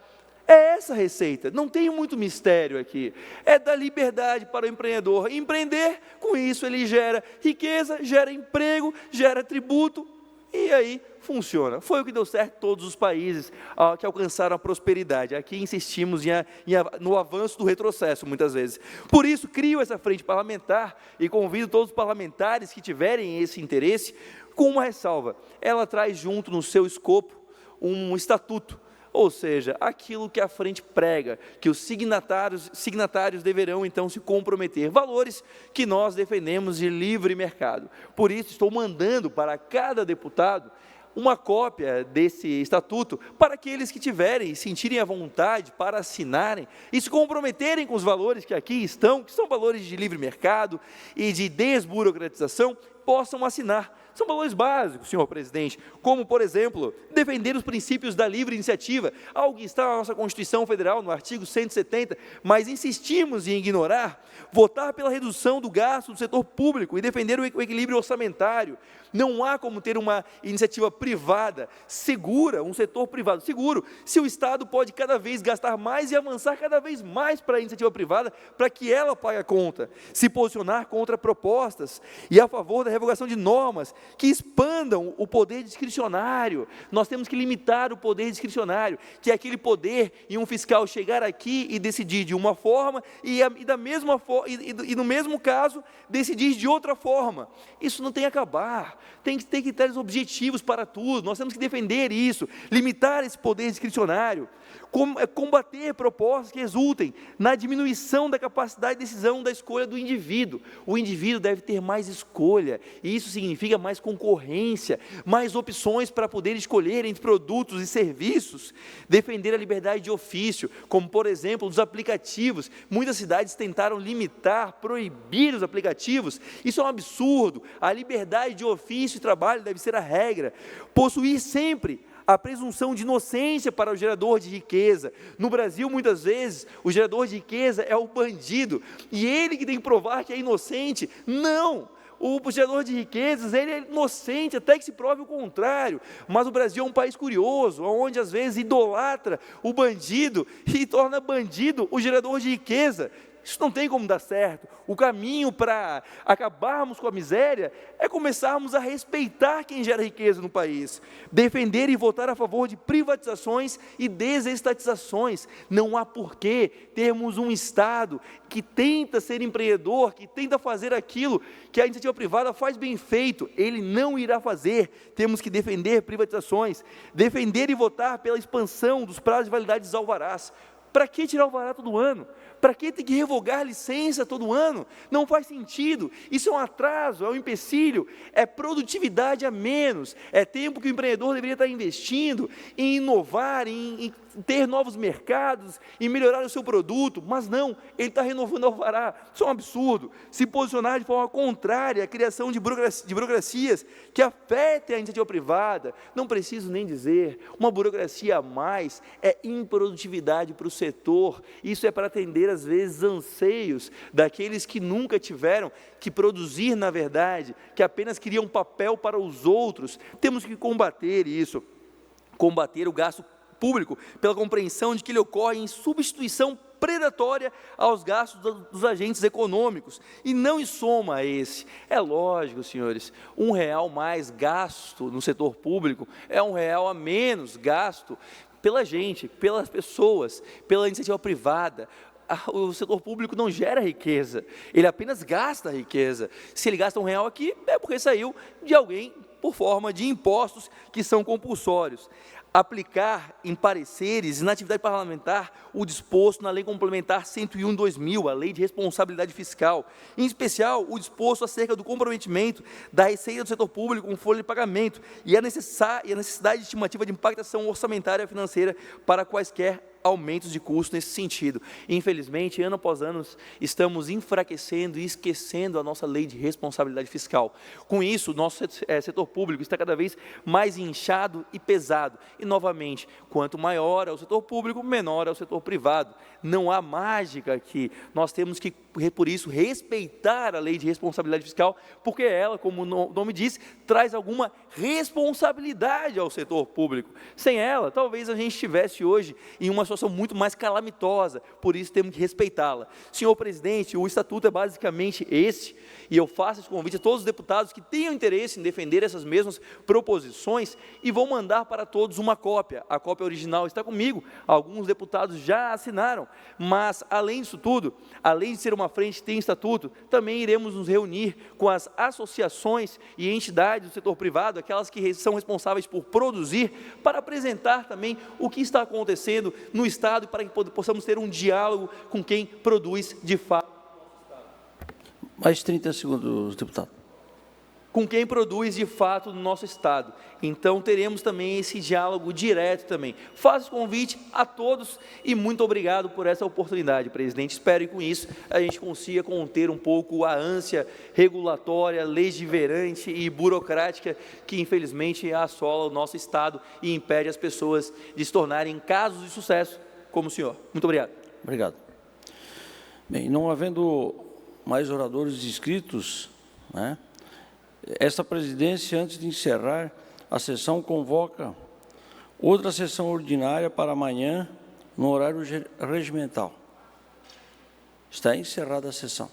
É essa a receita, não tem muito mistério aqui, é dar liberdade para o empreendedor empreender, com isso ele gera riqueza, gera emprego, gera tributo, e aí funciona. Foi o que deu certo em todos os países que alcançaram a prosperidade. Aqui insistimos no avanço do retrocesso, muitas vezes. Por isso, crio essa frente parlamentar e convido todos os parlamentares que tiverem esse interesse, com uma ressalva. Ela traz junto no seu escopo um estatuto, ou seja, aquilo que a frente prega, que os signatários deverão então se comprometer, valores que nós defendemos de livre mercado. Por isso, estou mandando para cada deputado uma cópia desse estatuto, para aqueles que tiverem, sentirem a vontade para assinarem e se comprometerem com os valores que aqui estão, que são valores de livre mercado e de desburocratização, possam assinar. São valores básicos, senhor presidente, como, por exemplo, defender os princípios da livre iniciativa, algo que está na nossa Constituição Federal, no artigo 170, mas insistimos em ignorar, votar pela redução do gasto do setor público e defender o equilíbrio orçamentário. Não há como ter uma iniciativa privada segura, um setor privado seguro, se o Estado pode cada vez gastar mais e avançar cada vez mais para a iniciativa privada, para que ela pague a conta, se posicionar contra propostas e a favor da revogação de normas que expandam o poder discricionário. Nós temos que limitar o poder discricionário, que é aquele poder em um fiscal chegar aqui e decidir de uma forma e no mesmo caso decidir de outra forma. Isso não tem que acabar. Tem que ter critérios objetivos para tudo. Nós temos que defender isso, limitar esse poder discricionário, combater propostas que resultem na diminuição da capacidade de decisão da escolha do indivíduo. O indivíduo deve ter mais escolha, e isso significa mais mais concorrência, mais opções para poder escolher entre produtos e serviços, defender a liberdade de ofício, como, por exemplo, dos aplicativos. Muitas cidades tentaram limitar, proibir os aplicativos. Isso é um absurdo. A liberdade de ofício e trabalho deve ser a regra. Possuir sempre a presunção de inocência para o gerador de riqueza. No Brasil, muitas vezes, o gerador de riqueza é o bandido, e ele que tem que provar que é inocente. Não! O gerador de riquezas, ele é inocente, até que se prove o contrário. Mas o Brasil é um país curioso, onde às vezes idolatra o bandido e torna bandido o gerador de riqueza. Isso não tem como dar certo. O caminho para acabarmos com a miséria é começarmos a respeitar quem gera riqueza no país, defender e votar a favor de privatizações e desestatizações. Não há porquê termos um Estado que tenta ser empreendedor, que tenta fazer aquilo que a iniciativa privada faz bem feito. Ele não irá fazer. Temos que defender privatizações, defender e votar pela expansão dos prazos de validade dos alvarás. Para que tirar o alvará todo ano? Para que ter que revogar a licença todo ano? Não faz sentido. Isso é um atraso, é um empecilho, é produtividade a menos, é tempo que o empreendedor deveria estar investindo em inovar, em ter novos mercados, em melhorar o seu produto, mas não, ele está renovando o alvará. Isso é um absurdo. Se posicionar de forma contrária à criação de burocracias que afetem a iniciativa privada, não preciso nem dizer, uma burocracia a mais é improdutividade para o setor. Isso é para atender às vezes anseios daqueles que nunca tiveram que produzir na verdade, que apenas queriam papel para os outros. Temos que combater isso, combater o gasto público pela compreensão de que ele ocorre em substituição predatória aos gastos dos agentes econômicos, e não em soma a esse. É lógico, senhores, R$1 mais gasto no setor público é R$1 a menos gasto pela gente, pelas pessoas, pela iniciativa privada. O setor público não gera riqueza, ele apenas gasta riqueza. Se ele gasta R$1 aqui, é porque saiu de alguém por forma de impostos que são compulsórios. Aplicar em pareceres e na atividade parlamentar o disposto na Lei Complementar 101/2000, a Lei de Responsabilidade Fiscal, em especial o disposto acerca do comprometimento da receita do setor público com folha de pagamento e a necessidade de estimativa de impactação orçamentária e financeira para quaisquer aumentos de custo nesse sentido. Infelizmente, ano após ano, estamos enfraquecendo e esquecendo a nossa lei de responsabilidade fiscal. Com isso, o nosso setor público está cada vez mais inchado e pesado. E, novamente, quanto maior é o setor público, menor é o setor privado. Não há mágica aqui. Nós temos que, por isso, respeitar a lei de responsabilidade fiscal, porque ela, como o nome diz, traz alguma responsabilidade ao setor público. Sem ela, talvez a gente estivesse hoje em uma situação muito mais calamitosa, por isso temos que respeitá-la. Senhor presidente, o estatuto é basicamente esse, e eu faço esse convite a todos os deputados que tenham interesse em defender essas mesmas proposições, e vou mandar para todos uma cópia. A cópia original está comigo, alguns deputados já assinaram, mas além disso tudo, além de ser uma frente que tem estatuto, também iremos nos reunir com as associações e entidades do setor privado, aquelas que são responsáveis por produzir, para apresentar também o que está acontecendo no Estado, para que possamos ter um diálogo com quem produz de fato. Mais 30 segundos, deputado. Com quem produz de fato no nosso Estado. Então, teremos também esse diálogo direto também. Faço convite a todos e muito obrigado por essa oportunidade, presidente. Espero que com isso a gente consiga conter um pouco a ânsia regulatória, legiverante e burocrática que, infelizmente, assola o nosso Estado e impede as pessoas de se tornarem casos de sucesso como o senhor. Muito obrigado. Obrigado. Bem, não havendo mais oradores inscritos, né? Esta presidência, antes de encerrar a sessão, convoca outra sessão ordinária para amanhã, no horário regimental. Está encerrada a sessão.